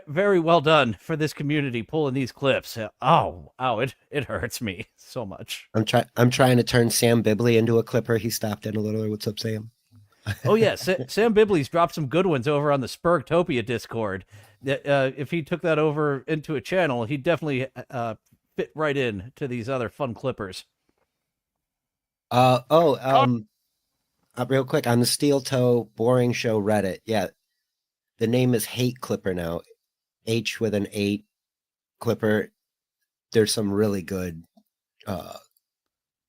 Very well done for this community pulling these clips. It hurts me so much. I'm trying to turn Sam Bibley into a clipper. He stopped in a little. What's up, Sam? Oh yeah, Sam Bibley's dropped some good ones over on the Spurgtopia Discord. If he took that over into a channel, he'd definitely fit right in to these other fun clippers. Real quick on the Steel Toe Boring Show Reddit. Yeah, the name is Hate Clipper now. H with an 8 Clipper. There's some really good.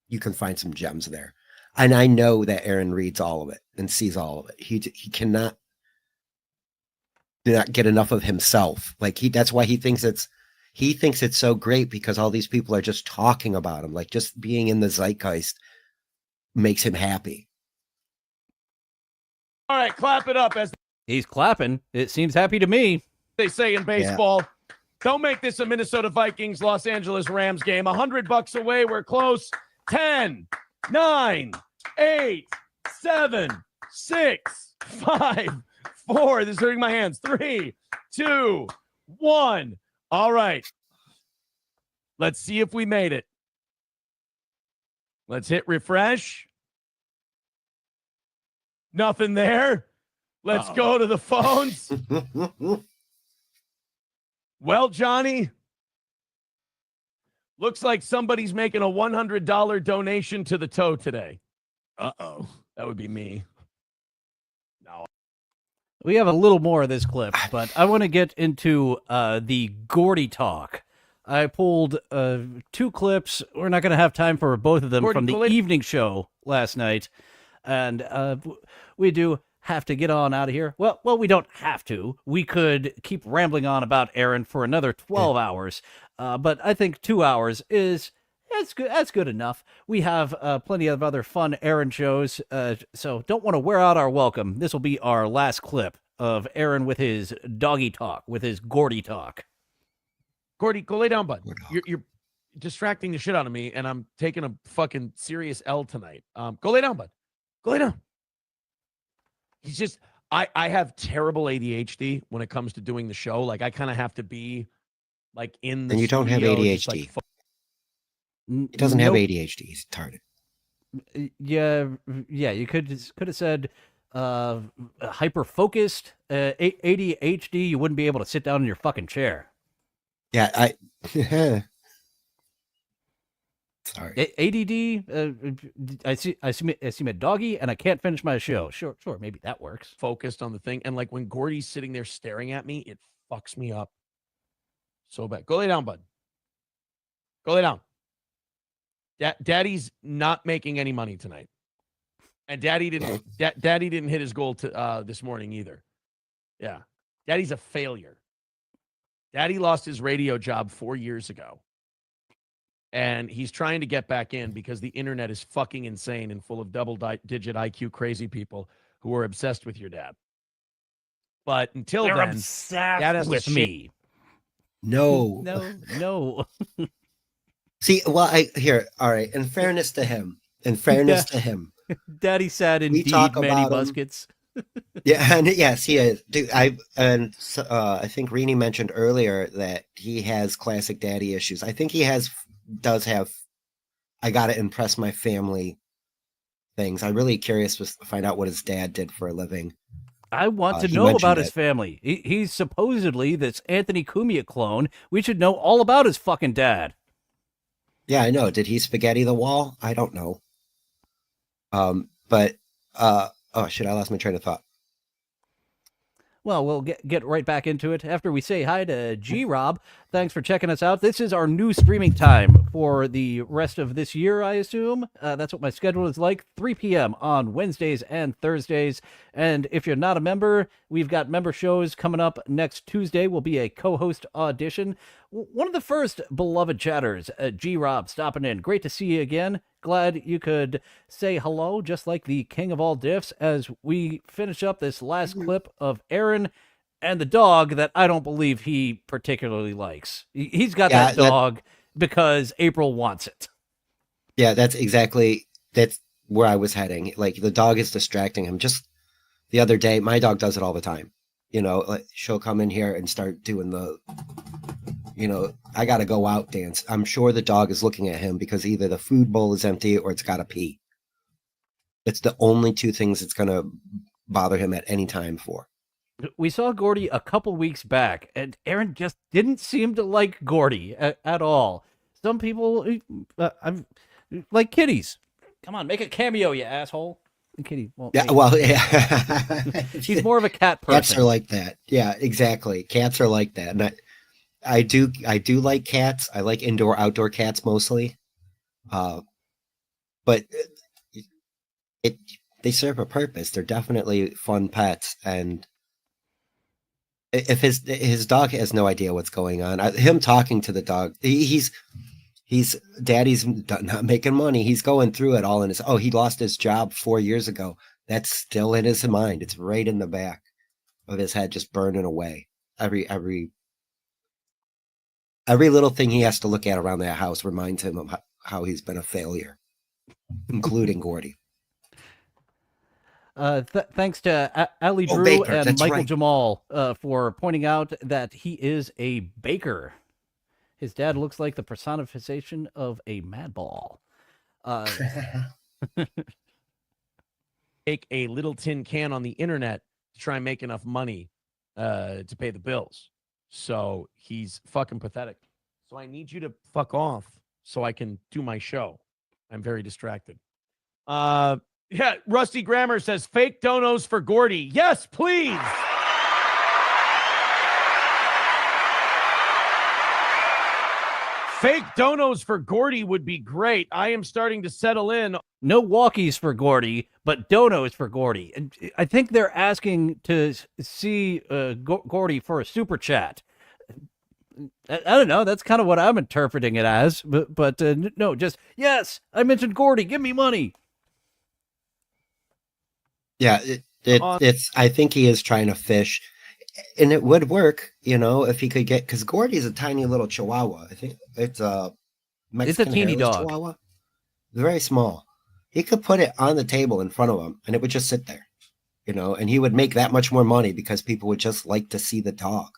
You can find some gems there, and I know that Aaron reads all of it and sees all of it. He cannot not get enough of himself. Like that's why he thinks it's so great, because all these people are just talking about him. Like just being in the zeitgeist makes him happy. All right, clap it up, as He's clapping. It seems happy to me. they say in baseball. Don't make this a Minnesota Vikings Los Angeles Rams game. $100 away. We're close. 10, 9, 8, 7, 6, 5, 4. This is hurting my hands. 3, 2, 1. All right. Let's see if we made it. Let's hit refresh. Nothing there. Let's go to the phones. Well, Johnny, looks like somebody's making a $100 donation to the toe today. Uh-oh. That would be me. No. We have a little more of this clip, but I want to get into the Gordy talk. I pulled 2 clips. We're not going to have time for both of them from the evening show last night. And we do have to get on out of here. Well, we don't have to. We could keep rambling on about Aaron for another 12 hours. But I think 2 hours is good. That's good enough. We have plenty of other fun Aaron shows. So don't want to wear out our welcome. This will be our last clip of Aaron with his doggy talk, with his Gordy talk. Gordy, go lay down, bud. You're distracting the shit out of me, and I'm taking a fucking serious L tonight. Go lay down, bud. Go lay down. He's just, I have terrible ADHD when it comes to doing the show. Like, I kind of have to be, like, in the And you don't have studio, ADHD. just, like, He doesn't have ADHD. He's retarded. Yeah. You could have said hyper focused. ADHD. You wouldn't be able to sit down in your fucking chair. Yeah, sorry. ADD. I see my doggy, and I can't finish my show. Sure. Maybe that works. focused on the thing. And, like, when Gordy's sitting there staring at me, it fucks me up so bad. Go lay down, bud. Go lay down. Daddy's not making any money tonight. And Daddy didn't hit his goal this morning either. Yeah. Daddy's a failure. Daddy lost his radio job 4 years ago. And he's trying to get back in because the internet is fucking insane and full of double-digit IQ crazy people who are obsessed with your dad. But until They're then, obsessed Dad has with me. No. No. See, well, all right. In fairness to him, Daddy sad indeed, talk Manny about him. Buskets. Yeah, and yes, he is. Dude, I think Rini mentioned earlier that he has classic daddy issues. I think he does have. I gotta impress my family things. I'm really curious to find out what his dad did for a living. I want to He know about mentioned his it. family. He's supposedly this Anthony Cumia clone. We should know all about his fucking dad. Yeah, I know. Did he spaghetti the wall? I don't know. But oh shit, I lost my train of thought. Well, we'll get right back into it after we say hi to G-Rob. Thanks for checking us out. This is our new streaming time for the rest of this year, I assume. That's what my schedule is like, 3 p.m. on Wednesdays and Thursdays. And if you're not a member, we've got member shows coming up. Next Tuesday will be a co-host audition. One of the first beloved chatters, G-Rob, stopping in. Great to see you again. glad you could say hello, just like the king of all diffs, as we finish up this last clip of Aaron and the dog that I don't believe he particularly likes. He's got that dog because April wants it. Yeah, that's where I was heading. Like, the dog is distracting him. Just the other day, my dog does it all the time. You know, like, she'll come in here and start doing the, I got to go out dance. I'm sure the dog is looking at him because either the food bowl is empty or it's got to pee. It's the only two things it's going to bother him at any time for. We saw Gordy a couple weeks back, and Aaron just didn't seem to like Gordy at all. Some people like kitties. Come on, make a cameo, you asshole. Kitty. Well, yeah, he's more of a cat person. Cats are like that. Yeah, exactly. Cats are like that. And I do like cats. I like indoor, outdoor cats mostly. But they serve a purpose. They're definitely fun pets. And if his dog has no idea what's going on, him talking to the dog, he's daddy's not making money. He's going through it all in he lost his job 4 years ago. That's still in his mind. It's right in the back of his head, just burning away. Every little thing he has to look at around that house reminds him of how he's been a failure, including Gordy. Thanks to Ali Drew Baker, and Michael right. Jamal for pointing out that he is a baker. His dad looks like the personification of a madball. Take a little tin can on the internet to try and make enough money to pay the bills. So he's fucking pathetic. So I need you to fuck off so I can do my show. I'm very distracted. Yeah, Rusty Grammer says fake donos for Gordy. Yes, please. Fake donos for Gordy would be great. I am starting to settle in. No walkies for Gordy, but donos for Gordy. And I think they're asking to see Gordy for a super chat. I don't know. That's kind of what I'm interpreting it as. But no, just, yes, I mentioned Gordy. Give me money. Yeah, it's. I think he is trying to fish, and it would work, if he could get, because Gordy's a tiny little Chihuahua. I think it's a Mexican teeny hairless dog. Chihuahua, very small. He could put it on the table in front of him, and it would just sit there, and he would make that much more money because people would just like to see the dog.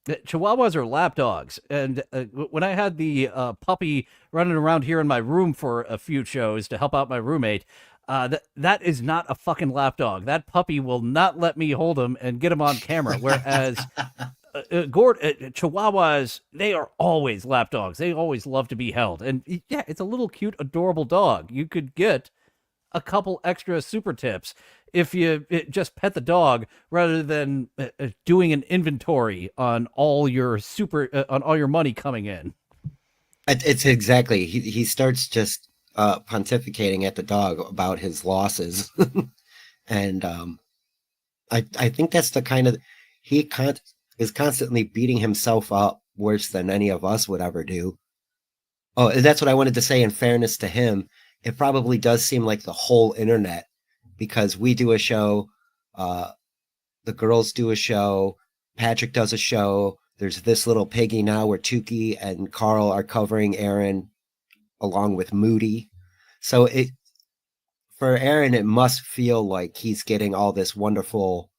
Chihuahuas are lap dogs, and when I had the puppy running around here in my room for a few shows to help out my roommate, that is not a fucking lap dog. That puppy will not let me hold him and get him on camera. Whereas Chihuahuas, they are always lap dogs. They always love to be held. And yeah, it's a little cute, adorable dog. You could get a couple extra super tips if you just pet the dog rather than doing an inventory on all your on all your money coming in. It's exactly. He starts just pontificating at the dog about his losses, and I think that's the kind of is constantly beating himself up worse than any of us would ever do. Oh, and that's what I wanted to say. In fairness to him, it probably does seem like the whole internet, because we do a show, the girls do a show, Patrick does a show. There's this little piggy now where Tukey and Carl are covering Aaron along with Moody. So for Aaron, it must feel like he's getting all this wonderful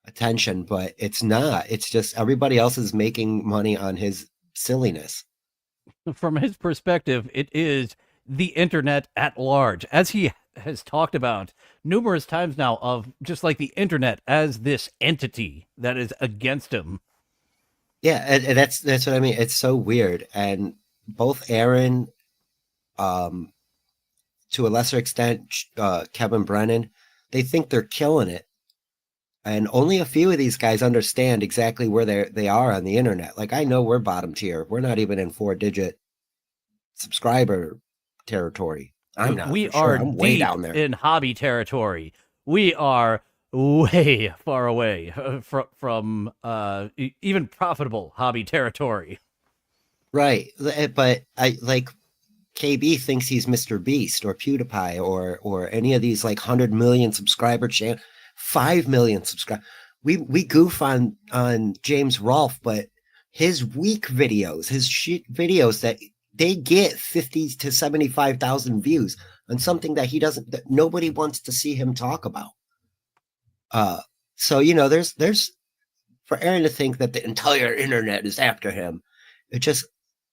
attention, but it's not. It's just everybody else is making money on his silliness. From his perspective, it is the internet at large, as he has talked about numerous times now, of just like the internet as this entity that is against him. Yeah, and that's what I mean. It's so weird. And both Aaron, to a lesser extent, Kevin Brennan, they think they're killing it. And only a few of these guys understand exactly where they are on the internet. Like, I know we're bottom tier. We're not even in 4-digit subscriber territory. I'm not. We for sure. are I'm way deep down there in hobby territory. We are way far away from even profitable hobby territory. Right. But I like KB thinks he's Mr. Beast or PewDiePie or any of these like 100 million subscriber channel, 5 million subscribers. We goof on James Rolfe, but his weak videos, his shit videos that they get 50 to 75,000 views on something that that nobody wants to see him talk about. So there's for Aaron to think that the entire internet is after him.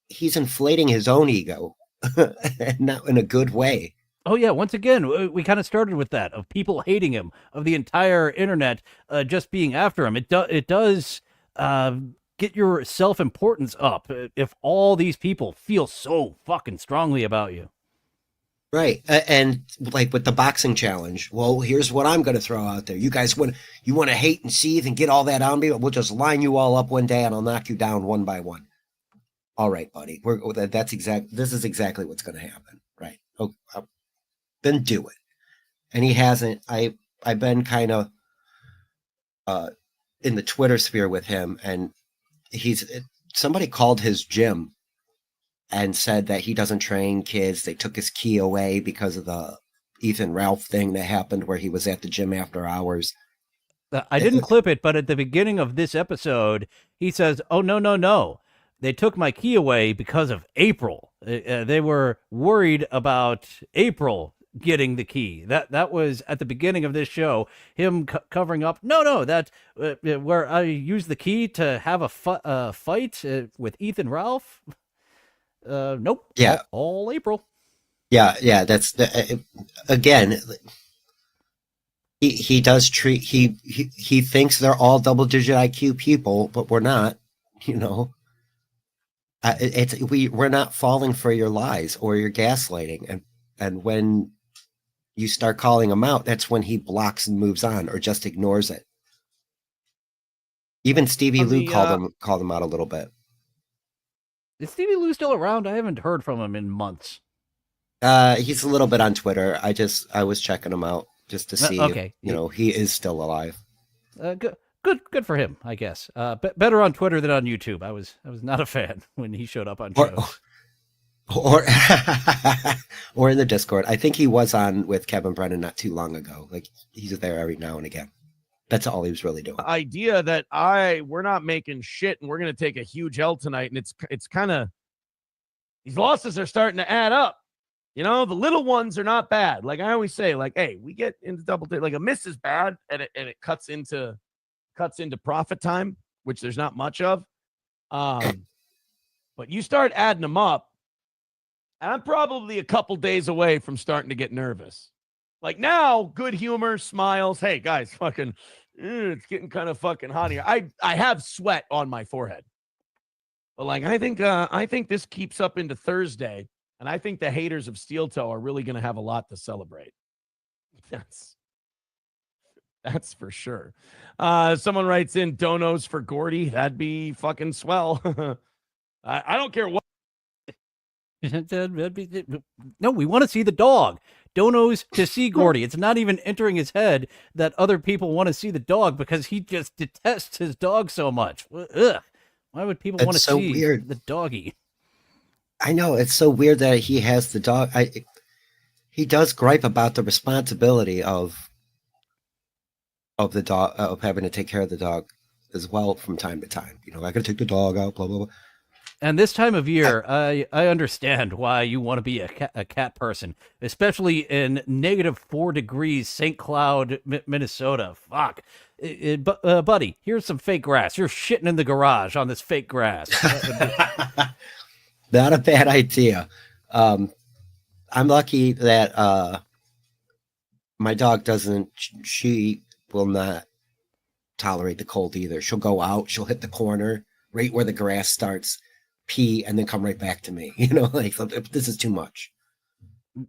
He's inflating his own ego, and not in a good way. Oh yeah, once again, we kind of started with that, of people hating him, of the entire internet just being after him. It does get your self-importance up if all these people feel so fucking strongly about you. Right. And like with the boxing challenge, well, here's what I'm going to throw out there. You guys you want to hate and seethe and get all that on me? We'll just line you all up one day and I'll knock you down one by one. All right, buddy. This is exactly what's going to happen. Right. Oh, then do it. And he hasn't. I've been kind of in the Twitter sphere with him, and somebody called his gym and said that he doesn't train kids. They took his key away because of the Ethan Ralph thing that happened where he was at the gym after hours. I didn't clip it, but at the beginning of this episode, he says, "Oh, no. They took my key away because of April. They were worried about April getting the key." That was at the beginning of this show, him covering up. No, that where I used the key to have a fight with Ethan Ralph. Nope. Yeah. All April. Yeah. That's again. He does treat he thinks they're all double-digit IQ people, but we're not. We're not falling for your lies or your gaslighting, and when you start calling him out, that's when he blocks and moves on or just ignores it. Even Stevie Lou called him out a little bit. Is Stevie Lou still around? I haven't heard from him in months. He's a little bit on Twitter. I was checking him out just to see okay. if, he is still alive. Good for him, I guess. Better on Twitter than on YouTube. I was not a fan when he showed up on shows. Or in the Discord. I think he was on with Kevin Brennan not too long ago. Like, he's there every now and again. That's all he was really doing. Idea that we're not making shit and we're going to take a huge L tonight, and it's kind of, these losses are starting to add up. The little ones are not bad. Like I always say, like, hey, we get into double digit, like a miss is bad, and it cuts into profit time, which there's not much of. But you start adding them up, and I'm probably a couple days away from starting to get nervous. Like now, good humor, smiles. Hey guys, fucking, it's getting kind of fucking hot here. I have sweat on my forehead, but like I think this keeps up into Thursday, and I think the haters of Steel Toe are really going to have a lot to celebrate. That's for sure. Someone writes in donos for Gordy. That'd be fucking swell. I don't care what. No, we want to see the dog. Donos to see Gordy. It's not even entering his head that other people want to see the dog because he just detests his dog so much. Ugh. Why would people want to see the doggy? I know, it's so weird that he has the dog. He does gripe about the responsibility of the dog, of having to take care of the dog as well from time to time. I gotta take the dog out, blah blah blah. And this time of year, I understand why you want to be a cat person, especially in -4 degrees St. Cloud, Minnesota. Fuck. Buddy, here's some fake grass. You're shitting in the garage on this fake grass. Not a bad idea. I'm lucky that my dog she will not tolerate the cold either. She'll go out, she'll hit the corner right where the grass starts, pee, and then come right back to me. Like, this is too much.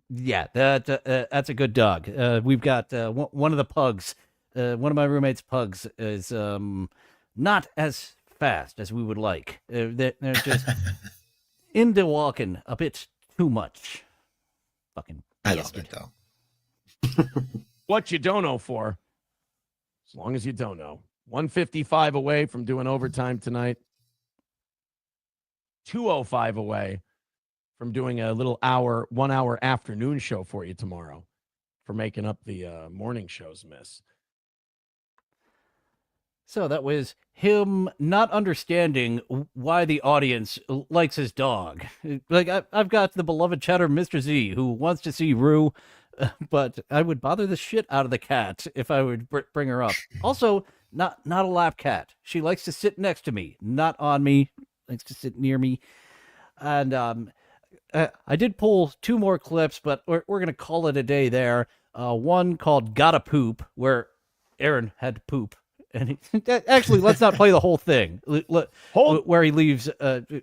Yeah, that's a good dog. We've got one of the pugs. One of my roommate's pugs is not as fast as we would like. They're just into walking a bit too much. Fucking I love it though. What you don't know for, as long as you don't know. 155 away from doing overtime tonight. 205 away from doing a little 1 hour afternoon show for you tomorrow for making up the morning show's miss. So that was him not understanding why the audience likes his dog. Like, I've got the beloved chatter Mr. Z who wants to see Rue, but I would bother the shit out of the cat if I would bring her up. Also, not a lap cat. She likes to sit next to me, not on me. Likes to sit near me. And I did pull 2 more clips, but we're going to call it a day there. One called Gotta Poop, where Aaron had to poop. And actually, let's not play the whole thing. Where he leaves.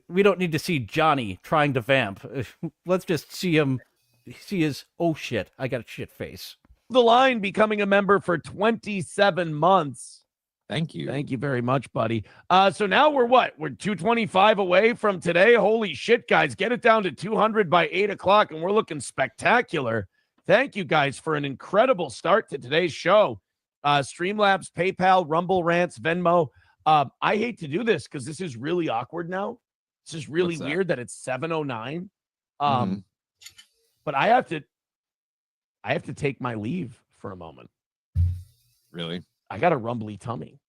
We don't need to see Johnny trying to vamp. Let's just see his, oh shit, I got a shit face. The line becoming a member for 27 months. Thank you. Thank you very much, buddy. So now we're what? We're 225 away from today. Holy shit, guys. Get it down to 200 by 8 o'clock, and we're looking spectacular. Thank you guys for an incredible start to today's show. Streamlabs, PayPal, Rumble Rants, Venmo. I hate to do this because this is really awkward now. This is really weird that it's 7:09. But I have to take my leave for a moment. Really? I got a rumbly tummy.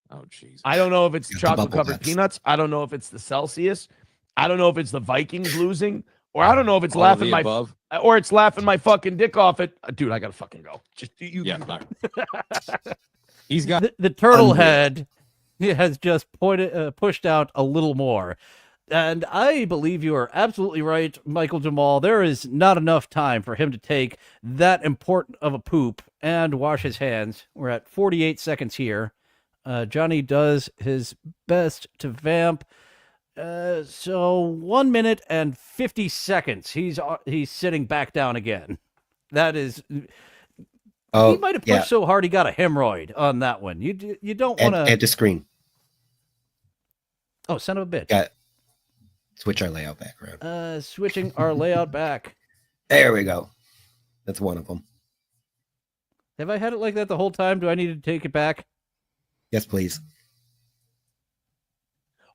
Oh, jeez. I don't know if it's chocolate covered peanuts. I don't know if it's the Celsius. I don't know if it's the Vikings losing, or I don't know if it's laughing my fucking dick off at. Dude, I gotta fucking go. Just you. Yeah. He's got the turtle head. He has just pushed out a little more. And I believe you are absolutely right, Michael Jamal. There is not enough time for him to take that important of a poop and wash his hands. We're at 48 seconds here. Johnny does his best to vamp. So 1 minute and 50 seconds. He's sitting back down again. That is. He might have pushed so hard he got a hemorrhoid on that one. You don't want to. Add to screen. Oh, son of a bitch. Got switch our layout back around. Switching our layout back. There we go. That's one of them. Have I had it like that the whole time? Do I need to take it back? Yes, please.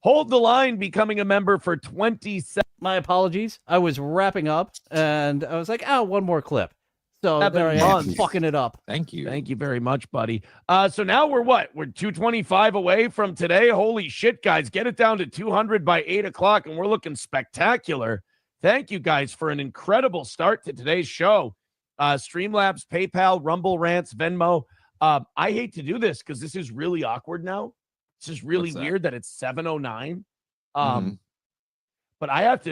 Hold the line becoming a member for 27. My apologies. I was wrapping up and I was like, one more clip. So there I am, fucking it up. Thank you. Thank you very much, buddy. So now we're what? We're 225 away from today. Holy shit, guys. Get it down to 200 by 8 o'clock, and we're looking spectacular. Thank you guys for an incredible start to today's show. Streamlabs, PayPal, Rumble Rants, Venmo. I hate to do this because this is really awkward now. This is really weird that it's 7:09. But I have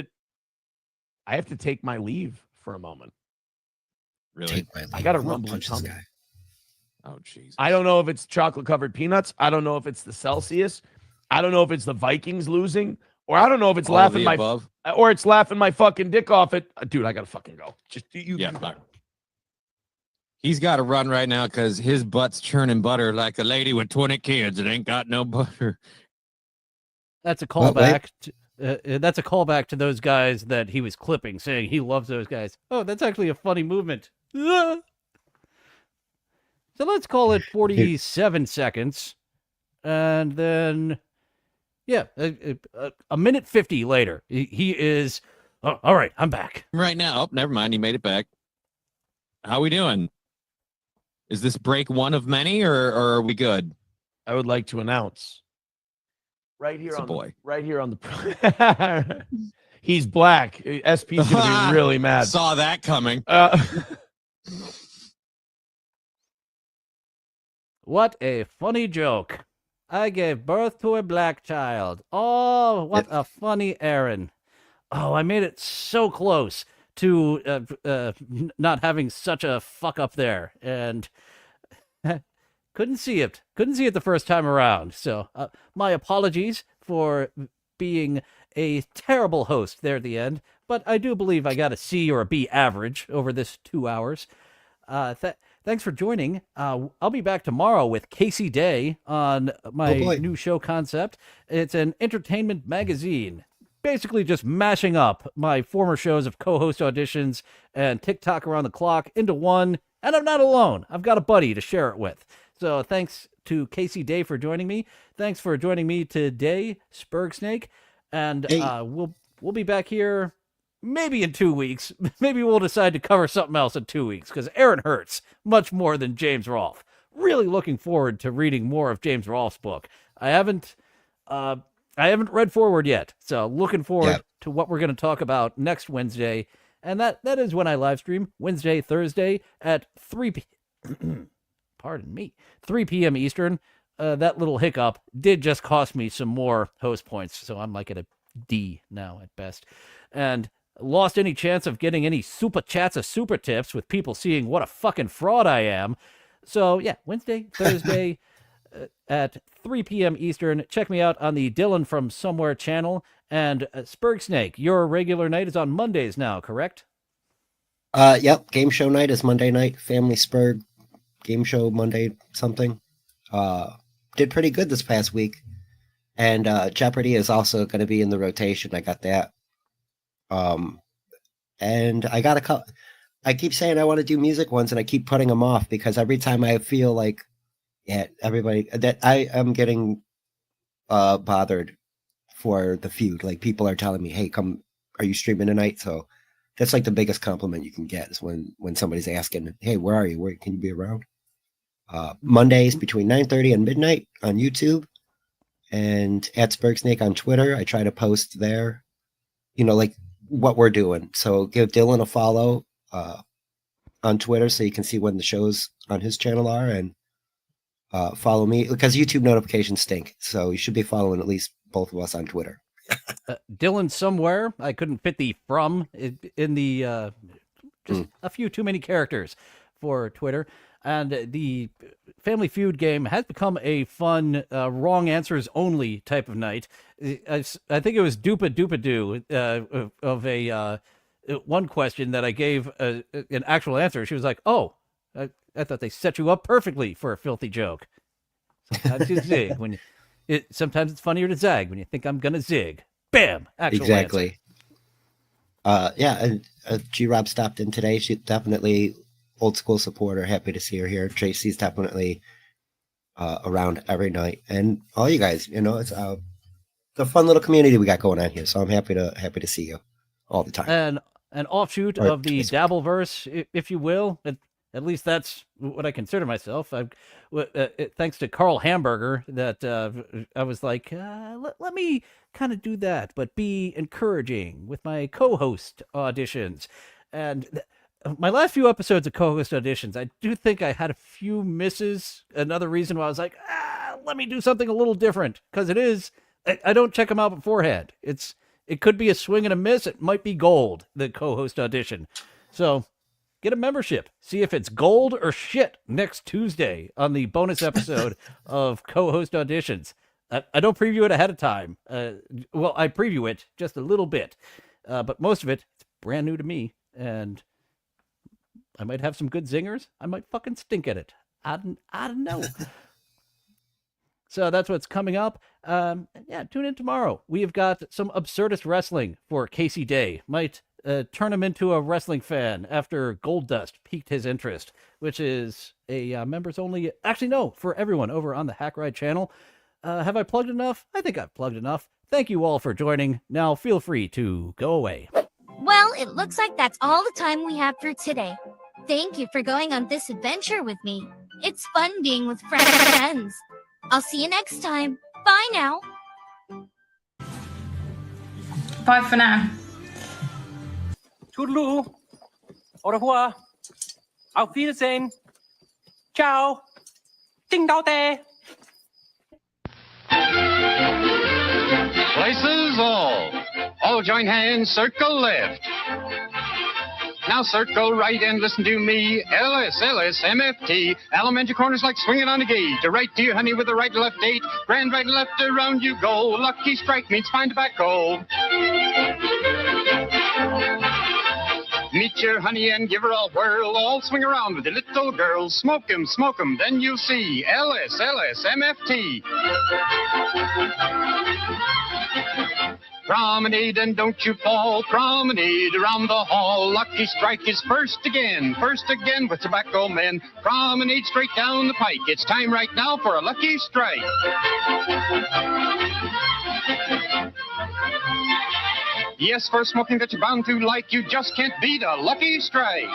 to take my leave for a moment. Really? I got a rumbly tummy. Oh, jeez. I don't know if it's chocolate covered peanuts. I don't know if it's the Celsius. I don't know if it's the Vikings losing, or I don't know if it's laughing my fucking dick off at. Dude, I gotta fucking go. Just you. Yeah. He's got to run right now because his butt's churning butter like a lady with 20 kids that ain't got no butter. That's a callback. That's a callback to those guys that he was clipping, saying he loves those guys. Oh, that's actually a funny movement. So let's call it 47 seconds. And then, a minute 50 later, he is, all right, I'm back. Right now. Oh, never mind. He made it back. How we doing? Is this break one of many, or are we good? I would like to announce right here on the he's black. SP's gonna be really mad. Saw that coming. What a funny joke. I gave birth to a black child. Oh, what a funny Aaron. Oh, I made it so close to not having such a fuck up there, and couldn't see it the first time around. So my apologies for being a terrible host there at the end, but I do believe I got a C or a B average over this 2 hours. Thanks for joining. I'll be back tomorrow with Casey Day on my new show concept. It's an entertainment magazine, basically just mashing up my former shows of co-host auditions and TikTok around the clock into one, and I'm not alone. I've got a buddy to share it with. So thanks to Casey Day for joining me. Thanks for joining me today, Spurg Snake. And we'll be back here maybe in 2 weeks. Maybe we'll decide to cover something else in 2 weeks because Aaron hurts much more than James Rolfe. Really looking forward to reading more of James Rolfe's book. I haven't read forward yet, so looking forward to what we're going to talk about next Wednesday, and that is when I live stream Wednesday, Thursday at 3 p.m. Eastern. That little hiccup did just cost me some more host points, so I'm like at a D now at best, and lost any chance of getting any super chats or super tips with people seeing what a fucking fraud I am. So yeah, Wednesday, Thursday at 3 p.m. Eastern. Check me out on the Dylan from Somewhere channel. And Spurg Snake, your regular night is on Mondays now, correct? Yep. Game show night is Monday night. Family Spurg game show Monday something. Did pretty good this past week. And Jeopardy is also going to be in the rotation. I got that. And I got a couple. I keep saying I want to do music ones, and I keep putting them off because every time I feel like, everybody that I am getting bothered for the feud. Like people are telling me, "Hey, come, are you streaming tonight?" So that's like the biggest compliment you can get is when somebody's asking, "Hey, where are you? Where can you be around?" Mondays between 9:30 and midnight on YouTube, and at Spurgsnake on Twitter. I try to post there, like what we're doing. So give Dylan a follow on Twitter so you can see when the shows on his channel are, and follow me because YouTube notifications stink. So you should be following at least both of us on Twitter. Dylan somewhere. I couldn't fit the from in the just a few too many characters for Twitter. And the Family Feud game has become a fun wrong answers only type of night. I think it was Dupa Dupa Doo of a one question that I gave an actual answer. She was like, "Oh, I thought they set you up perfectly for a filthy joke." Sometimes you zig when sometimes it's funnier to zag when you think I'm gonna zig. Bam! Actual exactly. Answer. Yeah, and G Rob stopped in today. She's definitely old school supporter. Happy to see her here. Tracy's definitely around every night, and all you guys. It's a fun little community we got going on here. So I'm happy to see you all the time. And an offshoot of the Dabbleverse, if you will. At least that's what I consider myself. Thanks to Carl Hamburger, that I was like, let me kind of do that, but be encouraging with my co-host auditions. And my last few episodes of co-host auditions, I do think I had a few misses. Another reason why I was like, let me do something a little different, because it is. I don't check them out beforehand. It could be a swing and a miss. It might be gold, the co-host audition. So get a membership. See if it's gold or shit next Tuesday on the bonus episode of co-host auditions. I don't preview it ahead of time. Well, I preview it just a little bit, but most of it's brand new to me, and I might have some good zingers. I might fucking stink at it. I don't know. So that's what's coming up. Tune in tomorrow. We've got some absurdist wrestling for Casey Day. Might turn him into a wrestling fan after Goldust piqued his interest, which is a members only. Actually, no, for everyone over on the Hack Ride channel. Have I plugged enough? I think I've plugged enough. Thank you all for joining. Now feel free to go away. Well, it looks like that's all the time we have for today. Thank you for going on this adventure with me. It's fun being with friends. I'll see you next time. Bye now. Bye for now. Toodaloo. Au revoir. Auf Wiedersehen. Ciao. Ding dao day. Places all. All join hands, circle left. Now circle right and listen to me. LS, MFT. Elementary corners like swinging on a gate. To right to your honey with the right left eight. Grand right and left around you go. Lucky strike means fine tobacco. Meet your honey and give her a whirl. All swing around with the little girls. Smoke 'em, then you'll see. LS, MFT. Promenade and don't you fall. Promenade around the hall. Lucky strike is first again with tobacco men. Promenade straight down the pike. It's time right now for a lucky strike. Yes, for smoking that you're bound to like, you just can't beat a Lucky Strike.